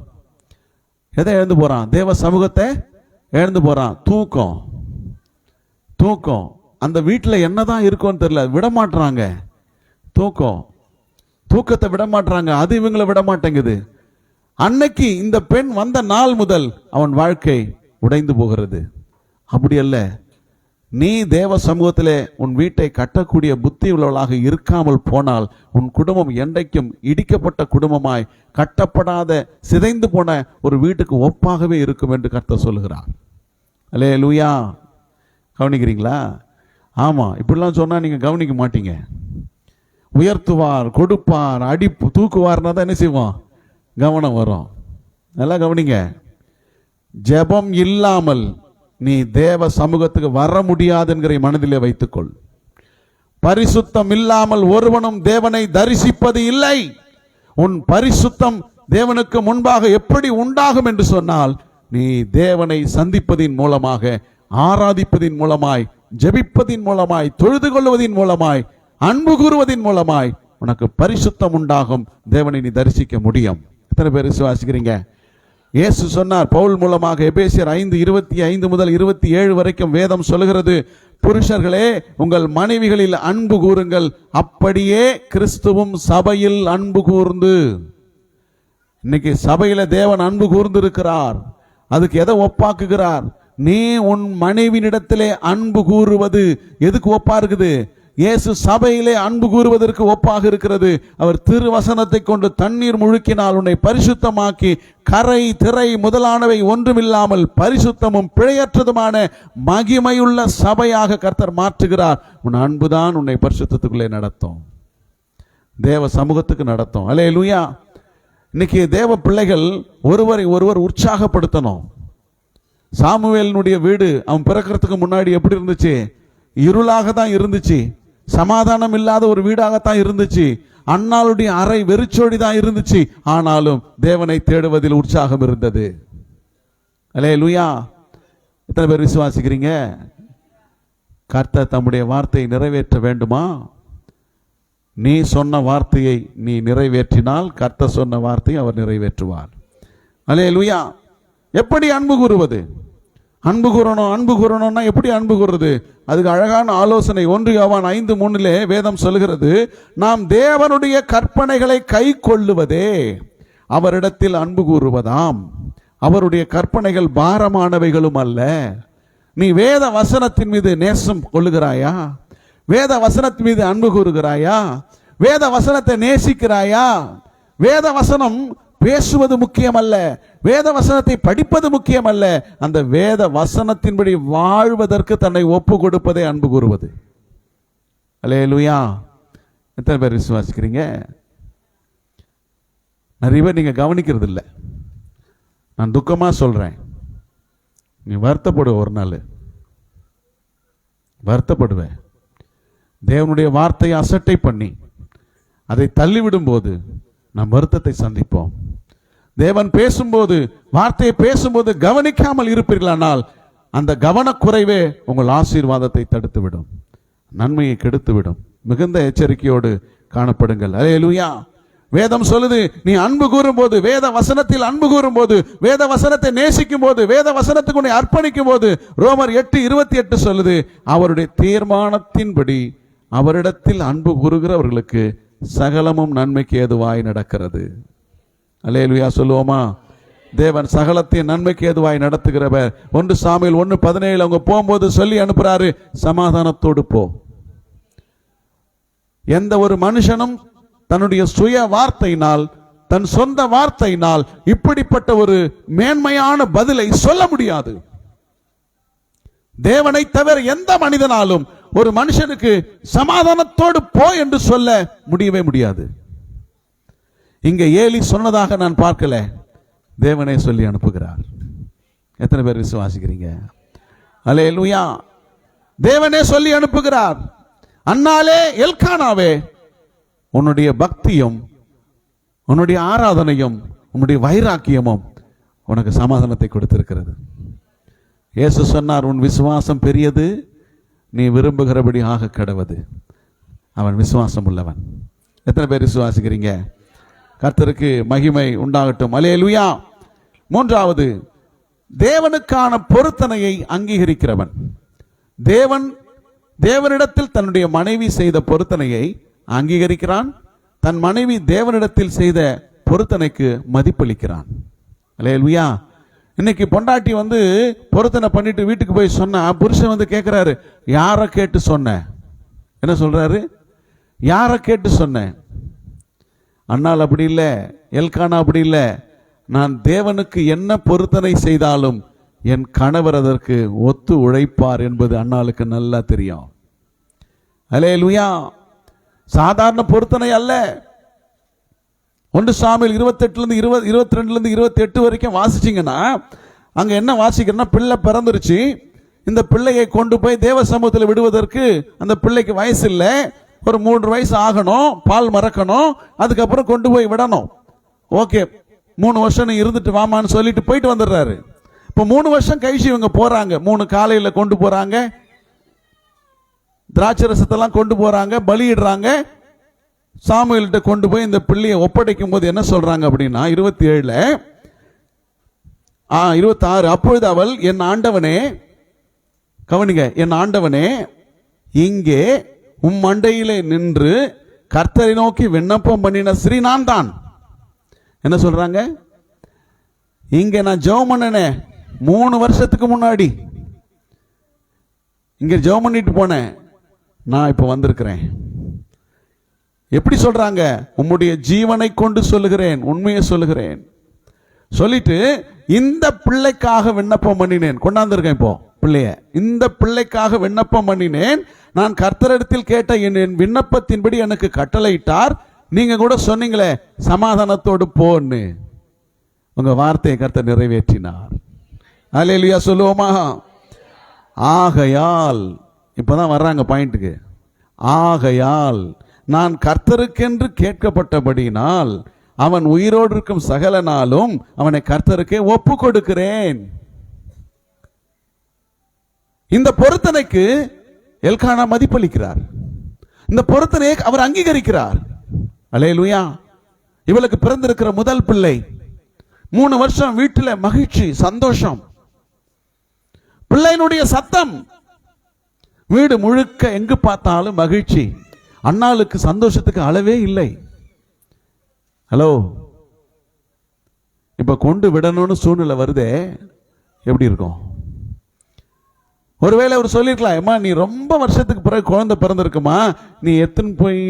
எதை இழந்து போறான்? தேவ சமூகத்தை இழந்து போறான். தூக்கம். தூக்கம் அந்த வீட்டில் என்னதான் இருக்கும்னு தெரியல, விட மாட்டாங்க. தூக்கத்தை விட மாட்டாங்க, அது இவங்களை விட மாட்டேங்குது. அன்னைக்கு இந்த பெண் வந்த நாள் முதல் அவன் வாழ்க்கை உடைந்து போகிறது. அப்படி அல்ல, நீ தேவ சமூகத்திலே உன் வீட்டை கட்டக்கூடிய புத்தி உள்ளவளாக இருக்காமல் போனால் உன் குடும்பம் என்றைக்கும் இடிக்கப்பட்ட குடும்பமாய், கட்டப்படாத சிதைந்து போன ஒரு வீட்டுக்கு ஒப்பாகவே இருக்கும் என்று கர்த்தர் சொல்லுகிறார். அல்லேலூயா. கவனிக்கிறீங்களா? ஆமா, இப்படிலாம் சொன்னா நீங்க கவனிக்க மாட்டீங்க. உயர்த்துவார், கொடுப்பார், அடி தூக்குவார்னா தான் என்ன செய்வோம்? கவனம் வரும். நல்லா கவனிங்க. ஜெபம் இல்லாமல் நீ தேவ சமூகத்துக்கு வர முடியாது என்கிற மனதிலே வைத்துக்கொள். பரிசுத்தம் இல்லாமல் ஒருவனும் தேவனை தரிசிப்பது இல்லை. உன் பரிசுத்தம் தேவனுக்கு முன்பாக எப்படி உண்டாகும் என்று சொன்னால், நீ தேவனை சந்திப்பதின் மூலமாக, ஆராதிப்பதின் மூலமாய், ஜெபிப்பதின் மூலமாய், தொழுது கொள்வதின் மூலமாய், அன்பு கூறுவதின் மூலமாய் உனக்கு பரிசுத்தம் உண்டாகும். தேவனை நீ தரிசிக்க முடியும். எத்தனை பேர் விசுவாசிக்கிறீங்க? இயேசு சொன்னார் பவுல் மூலமாக, எபேசியர் 5:25 முதல் 27 வரைக்கும் வேதம் சொல்லுகிறது, புருஷர்களே உங்கள் மனைவிகளில் அன்பு கூறுங்கள், அப்படியே கிறிஸ்துவும் சபையில் அன்பு கூர்ந்து. இன்னைக்கு சபையில தேவன் அன்பு கூர்ந்து இருக்கிறார். அதுக்கு எதை ஒப்பாக்குகிறார்? நீ உன் மனைவியிடத்திலே அன்பு கூறுவது எதுக்கு ஒப்பா இருக்குது? இயேசு சபையிலே அன்பு கூறுவதற்கு ஒப்பாக இருக்கிறது. அவர் திருவசனத்தை கொண்டு தண்ணீர் முழுக்கினால் உன்னை பரிசுத்தமாக்கி, கரை திரை முதலானவை ஒன்றுமில்லாமல் பரிசுத்தமும் பிழையற்றதுமான மகிமையுள்ள சபையாக கர்த்தர் மாற்றுகிறார். உன் அன்புதான் உன்னை பரிசுத்தத்துக்குள்ளே நடத்தும், தேவ சமூகத்துக்கு நடத்தும். அல்லேலூயா. இன்னைக்கு தேவ பிள்ளைகள் ஒருவரை ஒருவர் உற்சாகப்படுத்தணும். சாமுவேலினுடைய வீடு அவன் பிறக்கிறதுக்கு முன்னாடி எப்படி இருந்துச்சு? இருளாக தான் இருந்துச்சு, சமாதானம் இல்லாத ஒரு வீடாகத்தான் இருந்துச்சு. அன்னாளுடைய அறை வெறிச்சோடி தான் இருந்துச்சு. ஆனாலும் தேவனை தேடுவதில் உற்சாகம் இருந்தது. அல்லேலூயா. எத்தனை பேர் விசுவாசிக்கிறீங்க? கர்த்தர் தம்முடைய வார்த்தையை நிறைவேற்ற வேண்டுமா? நீ சொன்ன வார்த்தையை நீ நிறைவேற்றினால் கர்த்தர் சொன்ன வார்த்தையை அவர் நிறைவேற்றுவார். அல்லேலூயா. எப்படி அன்பு கூறுவது? அன்பு கூறணும்னா எப்படி அன்பு கூறுறது? அதுக்கு அழகான ஆலோசனை 1 யோவான் 5:3 வேதம் சொல்கிறது, நாம் தேவனுடைய கற்பனைகளை கை கொள்ளுவதே அவரிடத்தில் அன்பு கூறுவதாம். அவருடைய கற்பனைகள் பாரமானவைகளும் அல்ல. நீ வேத வசனத்தின் மீது நேசம் கொள்ளுகிறாயா? வேத வசனத்தின் மீது அன்பு கூறுகிறாயா? வேத வசனத்தை நேசிக்கிறாயா? வேத வசனம் பேசுவது முக்கியம் அல்ல, வேத வசனத்தை படிப்பது முக்கியம் அல்ல, அந்த வேத வசனத்தின்படி வாழ்வதற்கு தன்னை ஒப்பு கொடுப்பதே அன்பு கூறுவது. அல்லேலூயா. எத்தனை பேர் விசுவாசிக்கிறீங்க? நிறைய பேர் நீங்க கவனிக்கிறது இல்லை. நான் துக்கமா சொல்றேன், நீ வருத்தப்படுவ, ஒரு நாள் வருத்தப்படுவேன். தேவனுடைய வார்த்தையை அசட்டை பண்ணி அதை தள்ளிவிடும் போது நாம் வருத்தத்தை சந்திப்போம். தேவன் பேசும்போது, வார்த்தையை பேசும்போது கவனிக்காமல் இருப்பீர்களானால் அந்த கவனக்குறைவே உங்கள் ஆசீர்வாதத்தை தடுத்துவிடும், நன்மையை கெடுத்துவிடும். மிகுந்த எச்சரிக்கையோடு காணப்படுங்கள். அல்லேலூயா. வேதம் சொல்லுது, நீ அன்பு கூறும் போது, வேத வசனத்தில் அன்பு கூறும் போது, வேத வசனத்தை நேசிக்கும் போது, வேத வசனத்துக்கு உன்னை அர்ப்பணிக்கும் போது, ரோமர் 8:28 சொல்லுது, அவருடைய தீர்மானத்தின்படி அவரிடத்தில் அன்பு கூறுகிறவர்களுக்கு சகலமும் நன்மைக்கு ஏதுவாய் நடக்கிறது. அல்லேலூயா சொல்லுவோமா? தேவன் சகலத்தையும் நன்மைக்கு ஏதுவாய் நடத்துகிறவர். 1 சாமுவேல் 1:17 அவங்க போகும்போது சொல்லி அனுப்புறாரு, சமாதானத்தோடு போ. எந்த ஒரு மனுஷனும் தன்னுடைய சுய வார்த்தையினால், தன் சொந்த வார்த்தையினால் இப்படிப்பட்ட ஒரு மேன்மையான பதிலை சொல்ல முடியாது. தேவனை தவிர எந்த மனிதனாலும் ஒரு மனுஷனுக்கு சமாதானத்தோடு போ என்று சொல்ல முடியவே முடியாது. இங்க ஏலி சொன்னதாக நான் பார்க்கல, தேவனே சொல்லி அனுப்புகிறார். எத்தனை பேர் விசுவாசிக்கிறீங்க? அல்லேலூயா. தேவனே சொல்லி அனுப்புகிறார். அன்னாலே எல்கானாவே, உன்னுடைய பக்தியும் உன்னுடைய ஆராதனையும் உன்னுடைய வைராக்கியமும் உனக்கு சமாதானத்தை கொடுத்திருக்கிறது. இயேசு சொன்னார், உன் விசுவாசம் பெரியது, நீ விரும்புகிறபடி ஆக கடவது. அவன் விசுவாசம் உள்ளவன். எத்தனை பேர் விசுவாசிக்கிறீங்க? கர்த்தருக்கு மகிமை உண்டாகட்டும். அல்லேலூயா. 3வது, தேவனுக்கான பொருத்தனையை அங்கீகரிக்கிறவன். தேவனிடத்தில் தன்னுடைய மனைவி செய்த பொருத்தனையை அங்கீகரிக்கிறான். தன் மனைவி தேவனிடத்தில் செய்த பொருத்தனைக்கு மதிப்பளிக்கிறான். அல்லேலூயா. இன்னைக்கு பொண்டாட்டி பொருத்தனை பண்ணிட்டு வீட்டுக்கு போய் சொன்னா, புருஷன் கேட்கிறாரு, யாரை கேட்டு சொன்ன? என்ன சொல்றாரு? யாரை கேட்டு சொன்ன? அண்ணால் அப்படி இல்லை, எல்கானா அப்படி இல்லை. நான் தேவனுக்கு என்ன பொருத்தனை செய்தாலும் என் கணவர் அதற்கு ஒத்து உழைப்பார் என்பது அண்ணாளுக்கு நல்லா தெரியும். அல்லேலூயா. சாதாரண பொருத்தனை அல்ல. 1 சாமுவேல் 22:28 வரைக்கும் வாசிச்சீங்கன்னா, அங்க என்ன வாசிக்கிறேன்னா, பிள்ளை பிறந்துருச்சு. இந்த பிள்ளையை கொண்டு போய் தேவ சமூகத்தில் விடுவதற்கு அந்த பிள்ளைக்கு வயசு இல்லை, ஒரு 3 வயசு ஆகணும், பால் மறக்கணும், அதுக்கப்புறம் கொண்டு போய் விடணும். ஓகே, 3 வருஷம் இருந்துட்டு வாமான்னு சொல்லிட்டு போயிட்டு வந்துடுறாரு. இப்போ 3 வருஷம் கழிச்சு இவங்க போறாங்க. 3 காலையில கொண்டு போறாங்க, திராட்சை ரசத்தெல்லாம் கொண்டு போறாங்க, பலியிடுறாங்க. சாமுவேல்கிட்ட கொண்டு போய் இந்த பிள்ளையை ஒப்படைக்கும் போது என்ன சொல்றாங்க அப்படின்னா, 26 அப்பொழுது அவள், என் ஆண்டவனே, கவனிங்க, என் ஆண்டவனே, இங்கே உம் மண்டையிலே நின்று கர்த்தரை நோக்கி விண்ணப்பம் பண்ணின ஸ்ரீ நான் தான். என்ன சொல்றாங்க? இங்க நான் ஜெபம் பண்ணனே 3 வருஷத்துக்கு முன்னாடி, இங்க ஜெபம் பண்ணிட்டு போனேன், நான் இப்ப வந்திருக்கிறேன். எப்படி சொல்றாங்க? உம்முடைய ஜீவனை கொண்டு சொல்லுகிறேன், உண்மையை சொல்லுகிறேன் சொல்லிட்டு, இந்த பிள்ளைக்காக விண்ணப்பம் பண்ணினேன், கொண்டாந்துருக்கேன் இப்போ பிள்ளைய, இந்த பிள்ளைக்காக விண்ணப்பம் பண்ணினேன். நான் கர்த்தரிடத்தில் கேட்ட என் விண்ணப்பத்தின்படி எனக்கு கட்டளையிட்டார். நீங்க கூட சொன்னீங்களே சமாதானத்தோடு போன்னு, உங்க வார்த்தையை கர்த்தர் நிறைவேற்றினார். அல்லேலூயா சொல்லுவோமா? ஆகையால், இப்பதான் வர்றாங்க பாயிண்ட்டுக்கு. ஆகையால் நான் கர்த்தருக்கென்று கேட்கப்பட்டபடியினால் அவன் உயிரோடு இருக்கும் சகல நாளும் அவனை கர்த்தருக்கே ஒப்பு கொடுக்கிறேன். இந்த பொருத்தனைக்கு எல்கானா மதிப்பளிக்கிறார். இந்த பொருத்தனையை அவர் அங்கீகரிக்கிறார். அல்லேலூயா. இவளுக்கு பிறந்திருக்கிற முதல் பிள்ளை, 3 வருஷம் வீட்டில் மகிழ்ச்சி, சந்தோஷம். பிள்ளையினுடைய சத்தம் வீடு முழுக்க எங்கு பார்த்தாலும் மகிழ்ச்சி. அண்ணாளுக்கு சந்தோஷத்துக்கு அளவே இல்லை. ஹலோ, இப்ப கொண்டு விடணும்னு சூழ்நிலை வருதே, எப்படி இருக்கும்? ஒருவேளை அவர் சொல்லிருக்கலாம், அம்மா நீ ரொம்ப வருஷத்துக்கு பிறகு குழந்தை பிறந்திருக்குமா, நீ எத்தனை போய்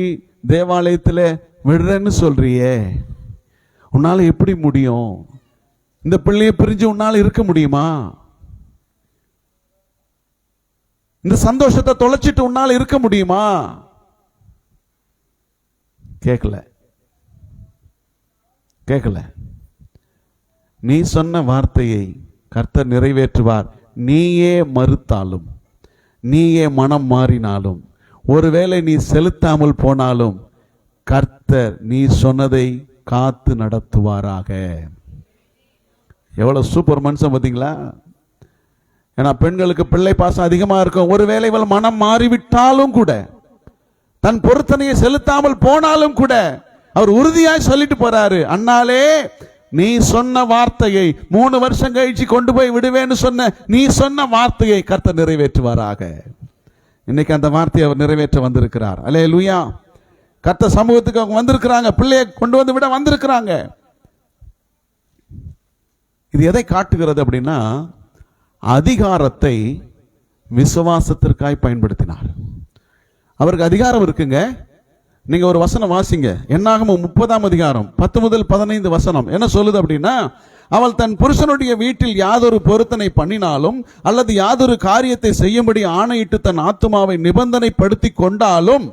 தேவாலயத்தில் விடுறேன்னு சொல்றியே, உன்னால எப்படி முடியும்? இந்த பிள்ளையை பிரிஞ்சு உன்னால இருக்க முடியுமா? இந்த சந்தோஷத்தை தொலைச்சிட்டு உன்னால இருக்க முடியுமா? கேட்கல. நீ சொன்ன வார்த்தையை கர்த்தர் நிறைவேற்றுவார். நீயே மறுத்தாலும், நீயே மனம் மாறினாலும், ஒருவேளை நீ செலுத்தாமல் போனாலும் கர்த்தர் நீ சொன்னதை காத்து நடத்துவாராக. எவ்வளவு சூப்பர் மனுஷன் பார்த்தீங்களா? ஏன்னா பெண்களுக்கு பிள்ளை பாசம் அதிகமா இருக்கும். ஒருவேளை இவள் மனம் மாறிவிட்டாலும் கூட, தன் பொருத்தனையை செலுத்தாமல் போனாலும் கூட, அவர் உறுதியாய் சொல்லிட்டு போறாரு, அண்ணாலே நீ சொன்ன வார்த்தையை 3 வருஷம் கழிச்சு கொண்டு போய் விடுவேன்னு சொன்ன நீ சொன்ன வார்த்தையை கர்த்தர் நிறைவேற்றுவாராக. இன்னைக்கு அந்த வார்த்தையை அவர் நிறைவேற்ற வந்திருக்கிறார். அல்லேலூயா. கர்த்தர் சமூகத்துக்கு அவங்க வந்திருக்கிறாங்க, பிள்ளையை கொண்டு வந்து விட வந்திருக்கிறாங்க. இது எதை காட்டுகிறது அப்படின்னா, அதிகாரத்தை விசுவாசத்திற்காய் பயன்படுத்தினார். அவருக்கு அதிகாரம் இருக்குங்க. நீங்க ஒரு வசனம் வாசிங்க, என்னாகமம் 30ஆம் அதிகாரம் 10 முதல் 15 வசனம் என்ன சொல்லுது அப்படின்னா, அவள் தன் புருஷனுடைய வீட்டில் யாதொரு பொருத்தனை பண்ணினாலும் அல்லது யாதொரு காரியத்தை செய்யும்படி ஆணையிட்டு தன் ஆத்துமாவை நிபந்தனைப்படுத்தி கொண்டாலும்,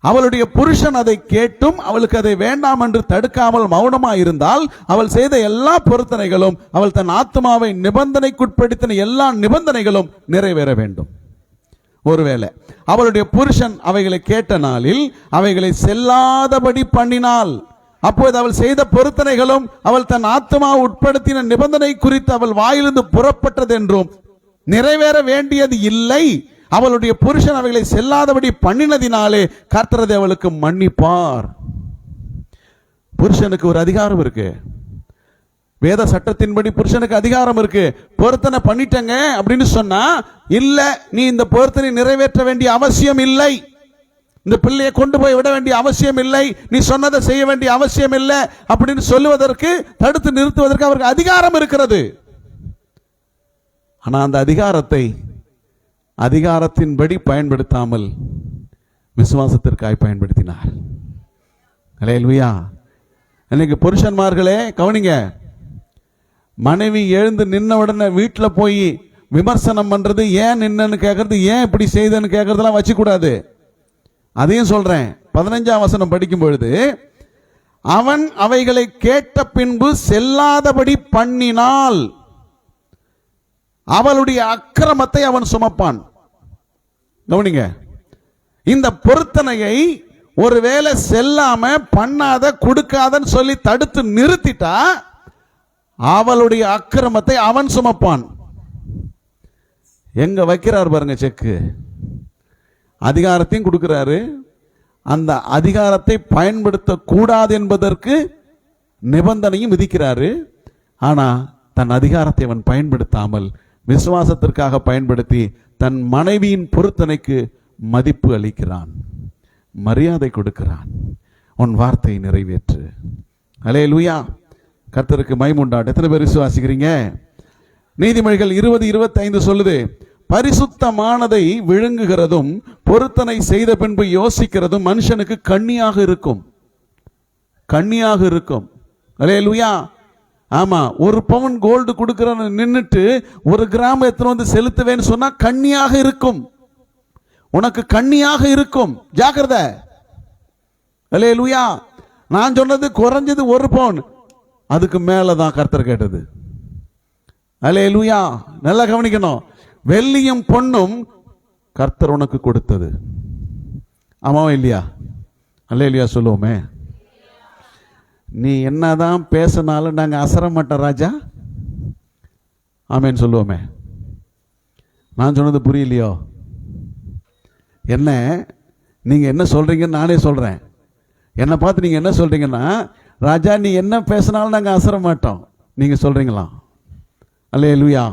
அவளுடைய புருஷன் அதை கேட்டும் அவளுக்கு அதை வேண்டாம் என்று தடுக்காமல் மௌனமாக இருந்தால், அவள் செய்த எல்லா பொருத்தனைகளும், அவள் தன் ஆத்துமாவை நிபந்தனைக்குட்படுத்தின எல்லா நிபந்தனைகளும் நிறைவேற வேண்டும். ஒருவேளை அவளுடைய புருஷன் அவைகளை கேட்ட நாளில் அவைகளை செல்லாதபடி பண்ணினாள், அப்போது அவள் செய்த பொருத்தனைகளும் அவள் தன் ஆத்மா உட்படுத்தின நிபந்தனை குறித்து அவள் வாயிலிருந்து புறப்பட்டது என்றும் நிறைவேற வேண்டியது இல்லை. அவளுடைய புருஷன் அவைகளை செல்லாதபடி பண்ணினதினாலே கர்த்தர் அவளுக்கு மன்னிப்பார். புருஷனுக்கு ஒரு அதிகாரம் இருக்கு, வேத சட்டத்தின்படி புருஷனுக்கு அதிகாரம் இருக்கு. பொருத்தனை பண்ணிட்டங்க அப்படின்னு சொன்னா, இல்ல நீ இந்த பொருத்தனை நிறைவேற்ற வேண்டிய அவசியம் இல்லை, இந்த பிள்ளையை கொண்டு போய் விட வேண்டிய அவசியம் இல்லை, நீ சொன்னதை செய்ய வேண்டிய அவசியம் இல்லை அப்படின்னு சொல்லுவதற்கு, தடுத்து நிறுத்துவதற்கு அவருக்கு அதிகாரம் இருக்கிறது. ஆனா அந்த அதிகாரத்தின்படி பயன்படுத்தாமல் விசுவாசத்திற்காய் பயன்படுத்தினார். அல்லேலூயா. இன்னைக்கு புருஷன்மார்களே கவனிங்க, மனைவி எழுந்து நின்ன உடனே வீட்டில் போய் விமர்சனம் பண்றது, ஏன் நின்னு கேட்கறது, ஏன் இப்படி செய்தன்னு கேட்கறதெல்லாம் வச்சு கூடாது. அதையும் சொல்றேன். 15ஆம் வசனம் படிக்கும் பொழுது, அவன் அவைகளை கேட்ட பின்பு செல்லாதபடி பண்ணினால் அவளுடைய அக்கிரமத்தை அவன் சுமப்பான். கவனிங்க, இந்த பொருத்தனையை ஒருவேளை செல்லாம பண்ணாத கொடுக்காதன்னு சொல்லி தடுத்து நிறுத்திட்டா அவளுடைய அக்கிரமத்தை அவன் சுமப்பான். எங்க வைக்கிறார் பாருங்க செக்கு. அதிகாரத்தையும் கொடுக்கிறாரு, அந்த அதிகாரத்தை பயன்படுத்த கூடாது என்பதற்கு நிபந்தனையும் விதிக்கிறாரு. ஆனா தன் அதிகாரத்தை அவன் பயன்படுத்தாமல் விசுவாசத்திற்காக பயன்படுத்தி தன் மனைவியின் பொருத்தனைக்கு மதிப்பு அளிக்கிறான், மரியாதை கொடுக்கிறான். உன் வார்த்தையை நிறைவேற்று. அல்லேலூயா. கர்த்தருக்கு மகிமை உண்டாகட்டும். எத்தனை பேர் விசுவாசிக்கிறீங்க? நீதிமொழிகள் 20:25 சொல்லுது, பரிசுத்தமானதை விழுங்குகிறதும் பொருத்தனை செய்த பின்பு யோசிக்கிறதும் மனுஷனுக்கு கண்ணியாக இருக்கும். கண்ணியாக இருக்கும். அல்லேலூயா. ஆமா, 1 பவுன் கோல்டு கொடுக்கிறன்னு நின்னுட்டு 1 கிராம் எத்தனை வந்து செலுத்துவேன்னு சொன்னா கண்ணியாக இருக்கும், உனக்கு கண்ணியாக இருக்கும். ஜாக்கிரதை. அல்லேலூயா. நான் சொன்னது குறைஞ்சது 1 பவுன், அதுக்கு மேலதான் கர்த்தர் கேட்டது. அல்லேலூயா. நல்லா கவனிக்கணும். வெள்ளியும் பொன்னும் கர்த்தர் உனக்கு கொடுத்தது. ஆமாவா இல்லையா? அல்லேலூயா சொல்லுவோமே. நீ என்னதான் பேசினாலும் நாங்க அசர மாட்டோம் ராஜா, ஆமேன்னு சொல்லுவோமே. நான் சொன்னது புரியலையோ? என்ன நீங்க என்ன சொல்றீங்கன்னு நானே சொல்றேன். என்னை பார்த்து நீங்க என்ன சொல்றீங்கன்னா, ராஜா நீ என்ன பேசினாலும் நாங்க அசர மாட்டோம் நீங்க சொல்றீங்களா? அல்லேலூயா.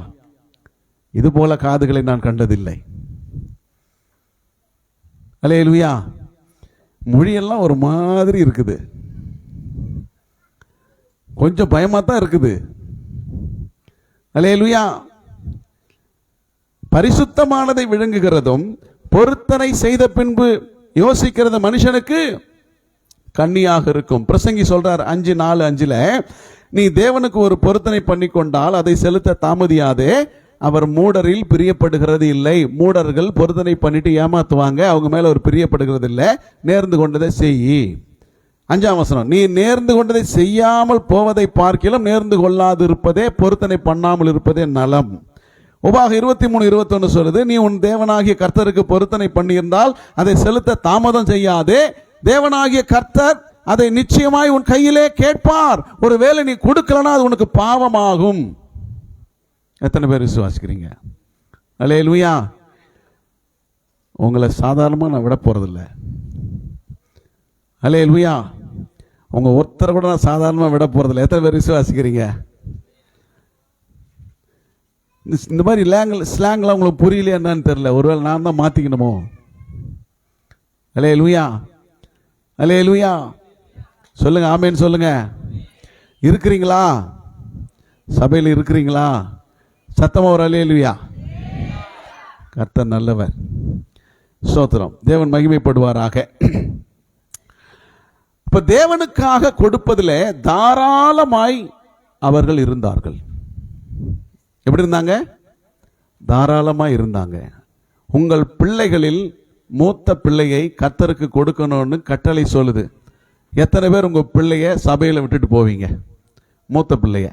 இது போல காதுகளை நான் கண்டதில்லை. அல்லேலூயா. மொழியெல்லாம் ஒரு மாதிரி இருக்குது, கொஞ்சம் பயமா தான் இருக்குது. அல்லேலூயா. பரிசுத்தமானதை விழுங்குகிறதும் பொருத்தனை செய்த பின்பு யோசிக்கிறது மனுஷனுக்கு கண்ணியாக இருக்கும். பிரசங்கி சொல்றார் 5:4-5, நீ தேவனுக்கு ஒரு பொருத்தனை பண்ணி கொண்டால் அதை செலுத்த தாமதியாதே, அவர் மூடரில் பிரியப்படுகிறது இல்லை. மூடர்கள் பொருத்தனை பண்ணிட்டு ஏமாத்துவாங்க, அவங்க மேல ஒரு பிரியப்படுகிறது இல்லை. நேர்ந்து கொண்டதை செய். 5ஆம் வசனம், நீ நேர்ந்து கொண்டதை செய்யாமல் போவதை பார்க்கிலும் நேர்ந்து கொள்ளாது இருப்பதே, பொருத்தனை பண்ணாமல் இருப்பதே நலம். உபாகம் 23:21 சொல்லுது, நீ உன் தேவனாகிய கர்த்தருக்கு பொருத்தனை பண்ணியிருந்தால் அதை செலுத்த தாமதம் செய்யாதே, தேவனாகிய கர்த்தர் அதை நிச்சயமாய் உன் கையிலே கேட்பார். ஒருவேளை நீ கொடுக்கலனா அது உனக்கு பாவமாகும். எத்தனை பேர் விசுவாசிக்கிறீங்க? அல்லேலூயா. உங்களை சாதாரணமாக நான் விட போறதில்லை. அல்லேலூயா. உங்க ஒருத்தரை கூட நான் சாதாரணமாக விட போறதில்லை. எத்தனை பேர் விசுவாசிக்கிறீங்க? இந்த மாதிரி ஸ்லாங்லாம் உங்களுக்கு புரியலையா என்னன்னு தெரியல. ஒருவேளை நான் தான் மாத்திக்கணுமோ? அல்லேலூயா, அல்லேலூயா. சொல்லுங்க, ஆமென் சொல்லுங்க. இருக்கிறீங்களா? சபையில் இருக்கிறீங்களா? சத்தமா ஒரு அல்லேலூயா. கர்த்தர் நல்லவர். ஸ்தோத்திரம். தேவன் மகிமைப்படுவாராக. இப்ப தேவனுக்காக கொடுப்பதிலே தாராளமாய் அவர்கள் இருந்தார்கள். எப்படி இருந்தாங்க? தாராளமாய் இருந்தாங்க. உங்கள் பிள்ளைகளில் மூத்த பிள்ளையை கர்த்தருக்கு கொடுக்கணும்னு கட்டளை சொல்லுது. எத்தனை பேர் உங்க பிள்ளைய சபையில விட்டுட்டு போவீங்க? மூத்த பிள்ளைய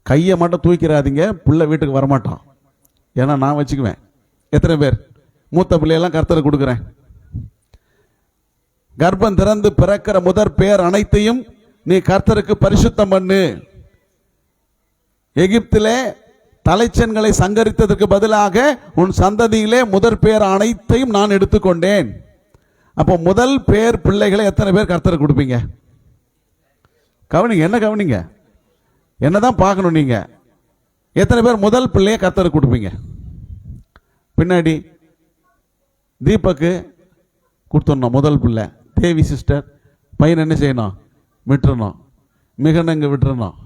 கையை மட்டும் தூக்கிறாதீங்க, பிள்ளை வீட்டுக்கு வரமாட்டான். ஏன்னா நான் வச்சுக்குவேன். எத்தனை பேர் மூத்த பிள்ளையெல்லாம் கர்த்தருக்கு கொடுக்குறேன்? கர்ப்பம் திறந்து பிறக்கிற முதற் பேர் அனைத்தையும் நீ கர்த்தருக்கு பரிசுத்தம் பண்ணு. எகிப்திலே தலைச்சன்களை சங்கரித்ததற்கு பதிலாக உன் சந்ததியிலே முதற் பேர் அனைத்தையும் நான் எடுத்துக்கொண்டேன். அப்போ முதல் பேர் பிள்ளைகளை எத்தனை பேர் கர்த்தருக்கு கொடுப்பீங்க? கவனிங்க, என்ன கவனிங்க, என்னதான் பார்க்கணும். நீங்க எத்தனை பேர் முதல் பிள்ளைய கர்த்தருக்கு கொடுப்பீங்க? பின்னாடி தீபக்கு கொடுத்துடணும் முதல் பிள்ளை. தேவி சிஸ்டர் பையன் என்ன செய்யணும்? விட்டுறணும். மிகன் எங்க விட்டுறணும்,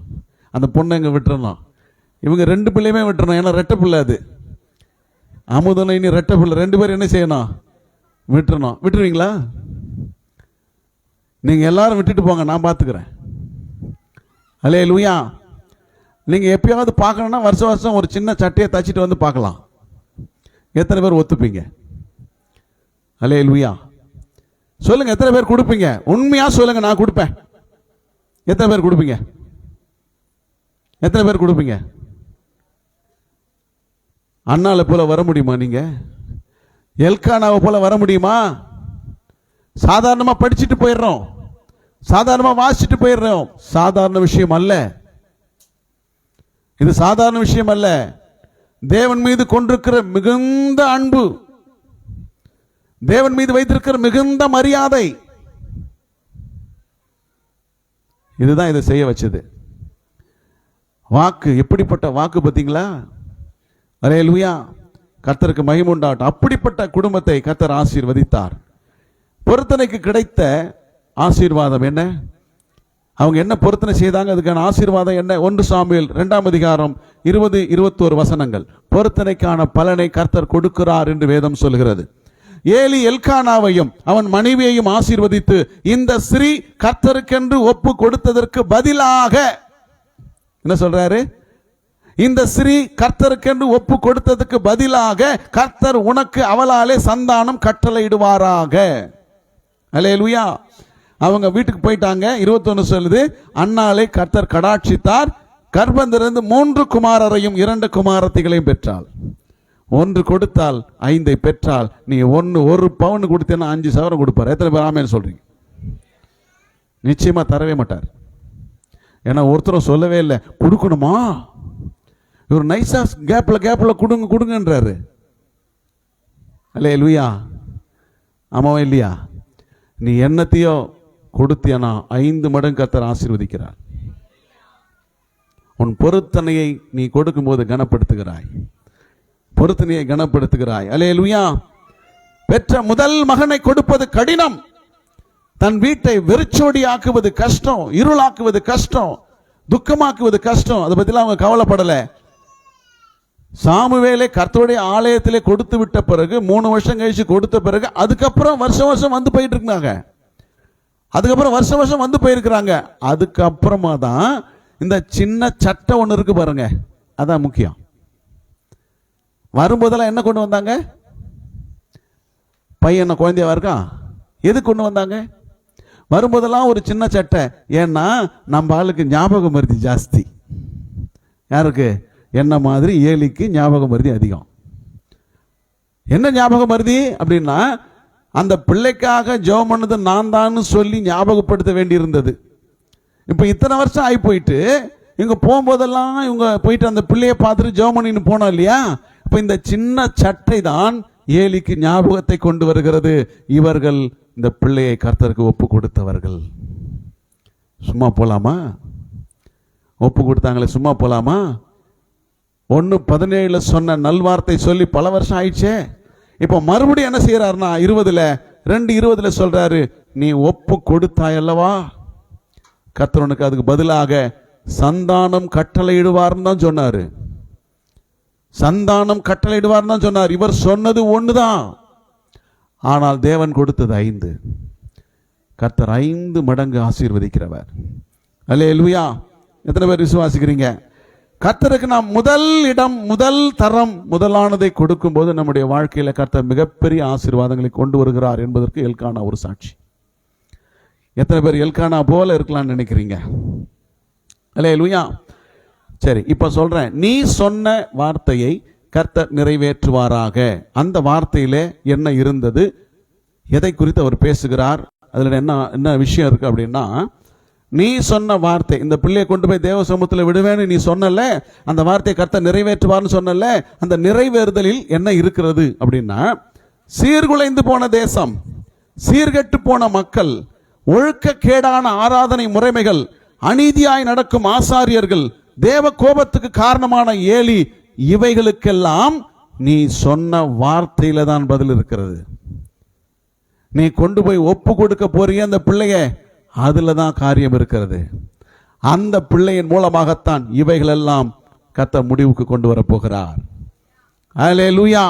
அந்த பொண்ணு எங்க விட்டுறணும். இவங்க ரெண்டு பிள்ளையுமே விட்டுறணும். ஏன்னா ரெட்டை பிள்ளை அது. அமுதனை இனி ரெட்டை பிள்ளை, ரெண்டு பேரும் என்ன செய்யணும்? விட்டுறணும். விட்டுருவீங்களா? நீங்க எல்லாரும் விட்டுட்டு போங்க, நான் பார்த்துக்கிறேன். அல்லேலூயா. நீங்க எப்பயாவது பார்க்கணும்னா வருஷம் வருஷம் ஒரு சின்ன சட்டையை தச்சிட்டு வந்து பார்க்கலாம். எத்தனை பேர் ஒத்துப்பீங்க? அல்லேலூயா. சொல்லுங்க, எத்தனை பேர் கொடுப்பீங்க? உண்மையா சொல்லுங்க, நான் கொடுப்பேன். எத்தனை பேர் கொடுப்பீங்க? எத்தனை பேர் கொடுப்பீங்க? அண்ணால போல வர முடியுமா? நீங்க எல்கானாவை போல வர முடியுமா? சாதாரணமா படிச்சுட்டு போயிடுறோம், சாதாரணமா வாசிச்சுட்டு போயிடுறோம். சாதாரண விஷயம் அல்ல இது, சாதாரண விஷயம் அல்ல. தேவன் மீது கொண்டிருக்கிற மிகுந்த அன்பு, தேவன் மீது வைத்திருக்கிற மிகுந்த மரியாதை, இதுதான் இதை செய்ய வச்சது. வாக்கு, எப்படிப்பட்ட வாக்கு பார்த்தீங்களா? அல்லேலூயா. கர்த்தருக்கு மகிமை உண்டாகட்டும். அப்படிப்பட்ட குடும்பத்தை கர்த்தர் ஆசீர்வதித்தார். பொருத்தனைக்கு கிடைத்த ஆசீர்வாதம் என்ன? அவங்க என்ன பொருத்தனை செய்தாங்க? அதுக்கான ஆசீர்வாதம் என்ன? 1 சாமுவேல் 2ஆம் அதிகாரம் 20-21 வசனங்கள். பொருத்தனைக்கான பலனை கர்த்தர் கொடுக்கிறார் என்று வேதம் சொல்கிறது. ஏலி எல்கானாவையும் அவன் மனைவியையும் ஆசீர்வதித்து, இந்த ஸ்ரீ கர்த்தருக்கென்று ஒப்பு கொடுத்ததற்கு பதிலாக என்ன சொல்றாரு? இந்த ஸ்ரீ கர்த்தருக்கென்று ஒப்பு கொடுத்ததற்கு பதிலாக கர்த்தர் உனக்கு அவளாலே சந்தானம் கட்டளையிடுவாராக. அல்லேலூயா. அவங்க வீட்டுக்கு போயிட்டாங்க. 21 சொல்லுது, அன்னாளை கர்த்தர் கடாட்சித்தார். கர்ப்பம் திறந்து 3 குமாரரையும் 2 குமாரத்திகளையும் பெற்றாள். 1 கொடுத்தால் 5 பெற்றால். நீ 1 பவுன் கொடுத்தேன்னா 5 சவரம் கொடுப்பார். எத்தனை பேர் ஆமேன்னு சொல்றீங்க? நிச்சயமா தரவே மாட்டார். ஏன்னா ஒருத்தரும் சொல்லவே இல்லை கொடுக்கணுமா. இவர் நைஸா கேப்ல கொடுங்கன்றாரு. அல்லேலூயா. ஆமாவா இல்லையா? நீ என்னத்தையோ கொடுத்தியனா 5 மடங்கு கர்த்தர் ஆசீர்வதிக்கிறார். உன் பொருத்தனையை நீ கொடுக்கும்போது கனப்படுத்துகிறாய், பொருத்தனையை கனப்படுத்துகிறாய். அல்லேலூயா. பெற்ற முதல் மகனை கொடுப்பது கடினம். தன் வீட்டை வெறிச்சோடி ஆக்குவது கஷ்டம், இருளாக்குவது கஷ்டம், துக்கமாக்குவது கஷ்டம். அதை பத்திலாம் அவங்க கவலைப்படல. சாமுவேலை கர்த்தருடைய ஆலயத்திலே கொடுத்து விட்ட பிறகு 3 வருஷம் கழிச்சு கொடுத்த பிறகு அதுக்கப்புறம் வருஷம் வருஷம் வந்து போயிட்டு இருந்தாங்க. அதுக்கப்புறம் வருஷம் வருஷம் வந்து போயிருக்கிறாங்க. அதுக்கப்புறமா தான் இந்த சின்ன சட்டை ஒன்று இருக்கு பாருங்க, அதான் முக்கியம். வரும்போதெல்லாம் என்ன கொண்டு வந்தாங்க? பையன் குழந்தையா இருக்கான், எது கொண்டு வந்தாங்க? வரும்போதெல்லாம் ஒரு சின்ன சட்டை. ஏன்னா நம்ம ஆளுக்கு ஞாபகம் மருதி ஜாஸ்தி. யாருக்கு? என்ன மாதிரி ஏலிக்கு ஞாபகம் மருதி அதிகம். என்ன ஞாபகம் மருதி அப்படின்னா, அந்த பிள்ளைக்காக ஜெபம் பண்ணது நான் தான் சொல்லி ஞாபகப்படுத்த வேண்டி இருந்தது. இப்போ இத்தனை வருஷம் ஆகி போயிட்டு இவங்க போகும்போதெல்லாம் இவங்க போயிட்டு அந்த பிள்ளையை பார்த்துட்டு ஜெபம் பண்ணின்னு போனோம் இல்லையா? இப்போ இந்த சின்ன சட்டை தான் ஏலிக்கு ஞாபகத்தை கொண்டு வருகிறது. இவர்கள் இந்த பிள்ளையை கர்த்தருக்கு ஒப்பு கொடுத்தவர்கள். சும்மா போலாமா? ஒப்பு கொடுத்தாங்களே, சும்மா போலாமா? 1:17 சொன்ன நல்வார்த்தை சொல்லி பல வருஷம் ஆயிடுச்சே. இப்போ மறுபடியும் என்ன செய்யறாருன்னா 2:20 சொல்றாரு, நீ ஒப்பு கொடுத்தாய் அல்லவா, கர்த்தர் அதுக்கு பதிலாக சந்தானம் கட்டளையிடுவார்னு தான் சொன்னாரு. சந்தானம் கட்டளையிடுவார்னு தான் சொன்னார். இவர் சொன்னது ஒண்ணுதான், ஆனால் தேவன் கொடுத்தது 5. கர்த்தர் 5 மடங்கு ஆசீர்வதிக்கிறவர். அல்லேலூயா. எத்தனை பேர் விசுவாசிக்கிறீங்க? கர்த்தருக்கு நாம் முதல் இடம், முதல் தரம், முதலானதை கொடுக்கும் போது நம்முடைய வாழ்க்கையில கர்த்தர் மிகப்பெரிய ஆசீர்வாதங்களை கொண்டு வருகிறார் என்பதற்கு எல்கானா ஒரு சாட்சி. எத்தனை பேர் எல்கானா போல இருக்கலாம்னு நினைக்கிறீங்க? அல்லேலூயா. சரி, இப்ப சொல்றேன், நீ சொன்ன வார்த்தையை கர்த்தர் நிறைவேற்றுவாராக. அந்த வார்த்தையில என்ன இருந்தது, எதை குறித்து அவர் பேசுகிறார், அதுல என்ன விஷயம் இருக்கு அப்படின்னா, நீ சொன்ன வார்த்தை, இந்த பிள்ளையை கொண்டு போய் தேவ சமூகத்தில் விடுவேன்னு நீ சொன்னல, அந்த வார்த்தையை கர்த்தர் நிறைவேற்றுவார்னு சொன்னல, அந்த நிறைவேறுதலில் என்ன இருக்கிறது அப்படின்னா, சீர்குலைந்து போன தேசம், சீர்கெட்டு போன மக்கள், ஒழுக்கக்கேடான ஆராதனை முறைமைகள், அநீதியாய் நடக்கும் ஆசாரியர்கள், தேவ கோபத்துக்கு காரணமான ஏலி, இவைகளுக்கெல்லாம் நீ சொன்ன வார்த்தையில தான் பதில் இருக்கிறது. நீ கொண்டு போய் ஒப்பு கொடுக்க போறீங்க அந்த பிள்ளைய, அதுல தான் காரியம் இருக்கிறது. அந்த பிள்ளையின் மூலமாகத்தான் இவைகள் எல்லாம் கர்த்தர் முடிவுக்கு கொண்டு வர போகிறார். அல்லேலூயா.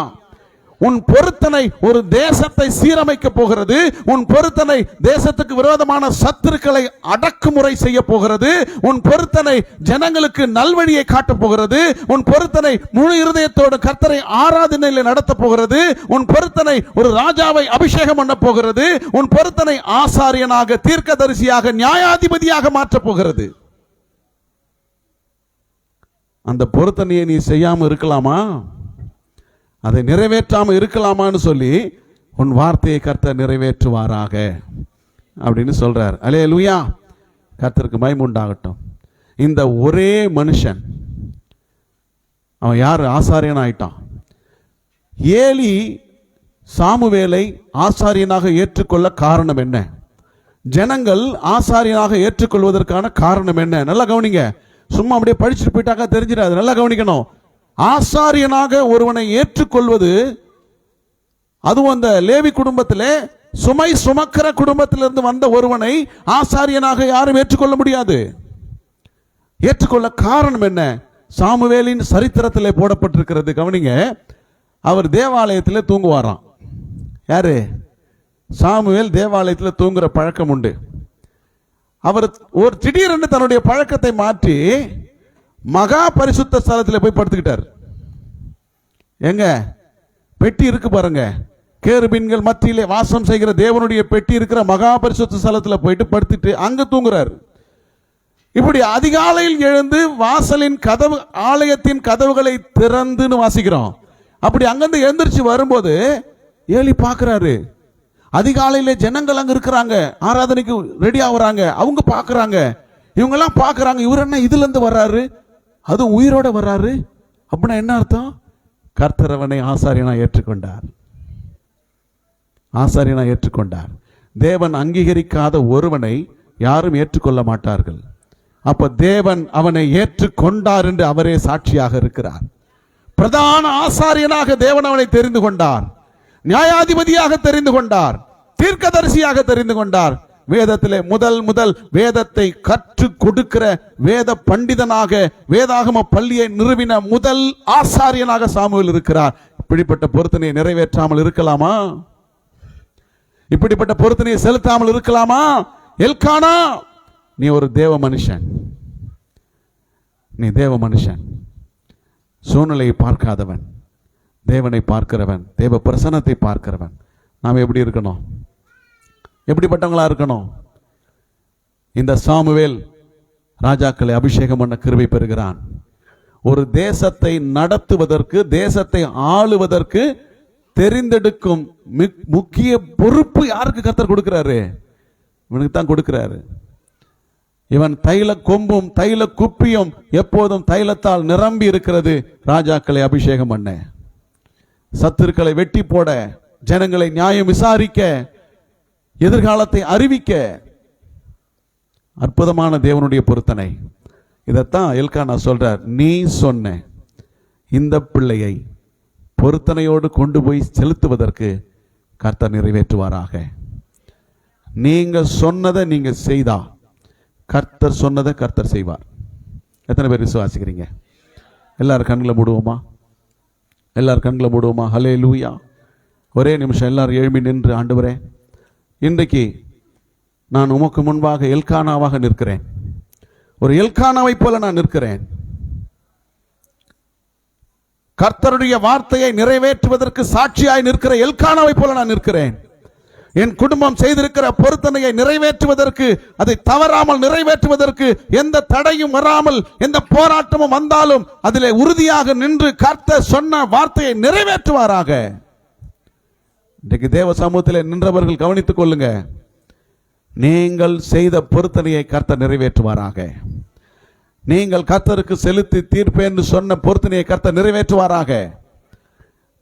உன் பொருத்தனை ஒரு தேசத்தை சீரமைக்க போகிறது. உன் பொருத்தனை தேசத்துக்கு விரோதமான சத்துருக்களை அடக்குமுறை செய்ய போகிறது. உன் பொருத்தனை ஜனங்களுக்கு நல்வழியை காட்டப் போகிறது. உன் பொருத்தனை முழு இருதயத்தோடு கர்த்தரை ஆராதனையில் நடத்த போகிறது. உன் பொருத்தனை ஒரு ராஜாவை அபிஷேகம் பண்ண போகிறது. உன் பொருத்தனை ஆசாரியனாக, தீர்க்கதரிசியாக, நியாயாதிபதியாக மாற்றப் போகிறது. அந்த பொருத்தனையை நீ செய்யாம இருக்கலாமா, அதை நிறைவேற்றாம இருக்கலாமான்னு சொல்லி உன் வார்த்தையை கர்த்தர் நிறைவேற்றுவாராக அப்படின்னு சொல்றார். அல்லேலூயா. கர்த்தருக்கு மகிமை உண்டாகட்டும். இந்த ஒரே மனுஷன், அவன் யார்? ஆசாரியன் ஆயிட்டான். ஏலி சாமுவேலை ஆசாரியனாக ஏற்றுக்கொள்ள காரணம் என்ன? ஜனங்கள் ஆசாரியனாக ஏற்றுக்கொள்வதற்கான காரணம் என்ன? நல்லா கவனிங்க. சும்மா அப்படியே படிச்சுட்டு போயிட்டாக்கா தெரிஞ்சிடாது. நல்லா கவனிக்கணும். ஆசாரியனாக ஒருவனை ஏற்றுக்கொள்வது, அதுவும் அந்த லேவி குடும்பத்திலே சுமை சுமக்கிற குடும்பத்திலிருந்து வந்த ஒருவனை ஆசாரியனாக யாரும் ஏற்றுக்கொள்ள முடியாது. ஏற்றுக்கொள்ள காரணம் என்ன? சாமுவேலின் சரித்திரத்திலே போடப்பட்டிருக்கிறது. கவனிங்க. அவர் தேவாலயத்தில் தூங்குவாராம். யாரு? சாமுவேல் தேவாலயத்தில் தூங்குற பழக்கம் உண்டு. அவர் ஒரு திடீரென்று தன்னுடைய பழக்கத்தை மாற்றி மகா பரிசுத்த ஸ்தலத்தில் போய் படுத்துக்கிட்டார். எங்க பெட்டி இருக்கு பாருங்க, கேருபீன்கள் மத்தியிலே வாசம் செய்கிற தேவனுடைய பெட்டி இருக்கிற மகா பரிசுத்த ஸ்தலத்தில் போயிட்டு படுத்துட்டு அங்க தூங்குறார். இப்படி அதிகாலையில் எழுந்து வாசலின் கதவு, ஆலயத்தின் கதவுகளை திறந்துன்னு வாசிக்கிறோம். அப்படி அங்கிருந்து எழுந்திரிச்சு வரும்போது ஏலி பார்க்கிறாரு. அதிகாலையில ஜனங்கள் அங்க இருக்கிறாங்க, ஆராதனைக்கு ரெடி ஆகுறாங்க. அவங்க பார்க்கறாங்க, இவங்க எல்லாம் பார்க்கறாங்க. இவர் என்ன இதுல இருந்து வர்றாரு, அது உயிரோட வர்றாரு அப்படின்னா என்ன அர்த்தம்? கர்த்தர் அவனை ஆசாரியனா ஏற்றுக்கொண்டார். ஆசாரியனா ஏற்றுக்கொண்டார். தேவன் அங்கீகரிக்காத ஒருவனை யாரும் ஏற்றுக்கொள்ள மாட்டார்கள். அப்ப தேவன் அவனை ஏற்றுக்கொண்டார் என்று அவரே சாட்சியாக இருக்கிறார். பிரதான ஆசாரியனாக தேவன் அவனை தெரிந்து கொண்டார். நியாயாதிபதியாக தெரிந்து கொண்டார். தீர்க்கதரிசியாக தெரிந்து கொண்டார். வேதத்திலே முதல் வேதத்தை கற்றுக் கொடுக்கிற வேத பண்டிதனாக, வேதாகம பள்ளியை நிறுவின முதல் ஆசாரியனாக சாமுவேல் இருக்கிறார். இப்படிப்பட்ட பொருத்தனையை நிறைவேற்றாமல் இருக்கலாமா? இப்படிப்பட்ட பொருத்தனையை செலுத்தாமல் இருக்கலாமா? எல்கானா, நீ ஒரு தேவ மனுஷன். நீ தேவ மனுஷன். சூழ்நிலையை பார்க்காதவன், தேவனை பார்க்கிறவன், தேவ பிரசன்னத்தை பார்க்கிறவன். நாம் எப்படி இருக்கணும்? எப்படிப்பட்டவங்களா இருக்கணும்? இந்த சாமுவேல் ராஜாக்களை அபிஷேகம் பண்ண கிருபை பெறுகிறான். ஒரு தேசத்தை நடத்துவதற்கு, தேசத்தை ஆளுவதற்கு தெரிந்தெடுக்கும் முக்கிய பொறுப்பு யாருக்கு கர்த்தர் கொடுக்கிறாரு? இவனுக்கு தான் கொடுக்கிறாரு. இவன் தைல கொம்பும் தைல குப்பியும் எப்போதும் தைலத்தால் நிரம்பி இருக்கிறது. ராஜாக்களை அபிஷேகம் பண்ண, சத்துருக்களை வெட்டி போட, ஜனங்களை நியாயம் விசாரிக்க, எதிர்காலத்தை அறிவிக்க. அற்புதமான தேவனுடைய பொருத்தனை. இதைத்தான் எல்கானா சொல்றார். நீ சொன்ன இந்த பிள்ளையை பொருத்தனையோடு கொண்டு போய் செலுத்துவதற்கு கர்த்தர் நிறைவேற்றுவாராக. நீங்க சொன்னதை நீங்க செய்தா கர்த்தர் சொன்னதை கர்த்தர் செய்வார். எத்தனை பேர் விசுவாசிக்கிறீங்க? எல்லாரும் கண்களை மூடுவோமா? எல்லாரும் கண்களை மூடுவோமா? ஹல்லேலூயா. ஒரே நிமிஷம் எல்லாரும் எழும்பி நின்று, ஆண்டவரே, இன்றைக்கு நான் உமக்கு முன்பாக எல்கானாவாக நிற்கிறேன். ஒரு எல்கானாவை போல நான் நிற்கிறேன். கர்த்தருடைய வார்த்தையை நிறைவேற்றுவதற்கு சாட்சியாய் நிற்கிற எல்கானாவை போல நான் நிற்கிறேன். என் குடும்பம் செய்திருக்கிற பொருத்தனையை நிறைவேற்றுவதற்கு, அதை தவறாமல் நிறைவேற்றுவதற்கு எந்த தடையும் வராமல், எந்த போராட்டமும் வந்தாலும் அதிலே உறுதியாக நின்று கர்த்தர் சொன்ன வார்த்தையை நிறைவேற்றுவாராக. இன்றைக்கு தேவ சமூகத்தில் நின்றவர்கள் கவனித்துக் கொள்ளுங்க. நீங்கள் செய்த பொருத்தனையை கர்த்தர் நிறைவேற்றுவாராக. நீங்கள் கர்த்தருக்கு செலுத்தி தீர்ப்பேன் என்று சொன்ன பொருத்தனையை கர்த்தர் நிறைவேற்றுவாராக.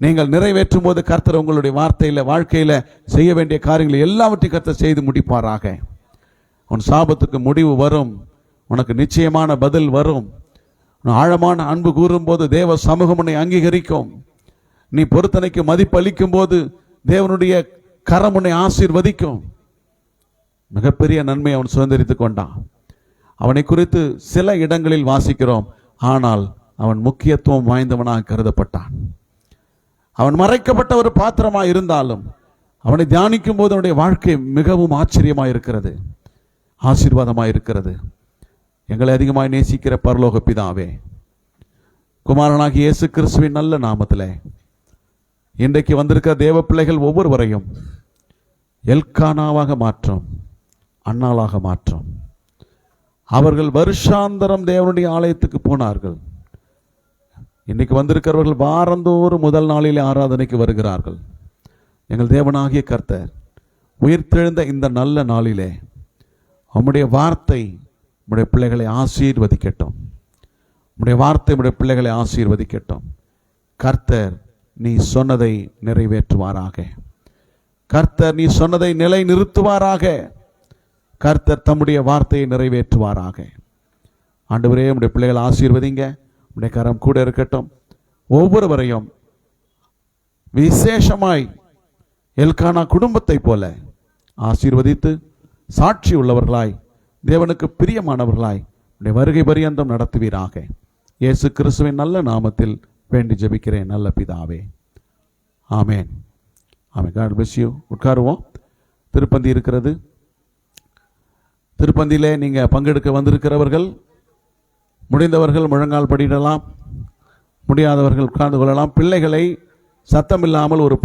நீங்கள் நிறைவேற்றும் போது கர்த்தர் உங்களுடைய வார்த்தையில, வாழ்க்கையில செய்ய வேண்டிய காரியங்களை எல்லாவற்றையும் கர்த்தர் செய்து முடிப்பாராக. உன் சாபத்துக்கு முடிவு வரும். உனக்கு நிச்சயமான பதில் வரும். ஆழமான அன்பு கூறும் போது தேவ சமூகம் உன்னை அங்கீகரிக்கும். நீ பொருத்தனைக்கு மதிப்பளிக்கும் போது தேவனுடைய கரம் உன்னை ஆசீர்வதிக்கும். மிகப்பெரிய நன்மை அவன் சுதந்திரித்துக் கொண்டான். அவனை குறித்து சில இடங்களில் வாசிக்கிறோம். ஆனால் அவன் முக்கியத்துவம் வாய்ந்தவனாக கருதப்பட்டான். அவன் மறைக்கப்பட்ட ஒரு பாத்திரமாக இருந்தாலும் அவனை தியானிக்கும் போது அவனுடைய வாழ்க்கை மிகவும் ஆச்சரியமாக இருக்கிறது, ஆசீர்வாதமாக இருக்கிறது. எங்களை அதிகமாக நேசிக்கிற பரலோக பிதாவே, குமாரனாகிய இயேசு கிறிஸ்துவின் நல்ல நாமத்திலே இன்றைக்கு வந்திருக்கிற தேவ பிள்ளைகள் ஒவ்வொருவரையும் எல்கானாவாக மாற்றும், அன்னாளாக மாற்றும். அவர்கள் வருஷாந்தரம் தேவனுடைய ஆலயத்துக்கு போனார்கள். இன்னைக்கு வந்திருக்கிறவர்கள் வாரந்தோறும் முதல் நாளிலே ஆராதனைக்கு வருகிறார்கள். எங்கள் தேவனாகிய கர்த்தர் உயிர்த்தெழுந்த இந்த நல்ல நாளிலே உம்முடைய வார்த்தை உம்முடைய பிள்ளைகளை ஆசீர்வதிக்கட்டும். உம்முடைய வார்த்தை உம்முடைய பிள்ளைகளை ஆசீர்வதிக்கட்டும். கர்த்தர் நீ சொன்னதை நிறைவேற்றுவாராக. கர்த்தர் நீ சொன்னதை நிலை நிறுத்துவாராக. கர்த்தர் தம்முடைய வார்த்தையை நிறைவேற்றுவாராக. ஆண்டவரே, உம்முடைய பிள்ளைகளை ஆசீர்வதிங்க. உம்முடைய கரம் கூட இருக்கட்டும். ஒவ்வொருவரையும் விசேஷமாய் எல்கானா குடும்பத்தை போல ஆசீர்வதித்து சாட்சி உள்ளவர்களாய், தேவனுக்கு பிரியமானவர்களாய் உடைய வருகை பரியந்தம் நடத்துவீராக. இயேசு கிறிஸ்துவின் நல்ல நாமத்தில் வேண்டி ஜெபிக்கிறேன் நல்ல பிதாவே, ஆமேன். ஆமேன். God bless you. உட்காருவோம். திருப்பந்தி இருக்கிறது. திருப்பந்தியிலே நீங்கள் பங்கெடுக்க வந்திருக்கிறவர்கள், முடிந்தவர்கள் முழங்கால் படியிடலாம், முடியாதவர்கள் உட்கார்ந்து கொள்ளலாம். பிள்ளைகளை சத்தமில்லாமல் ஒரு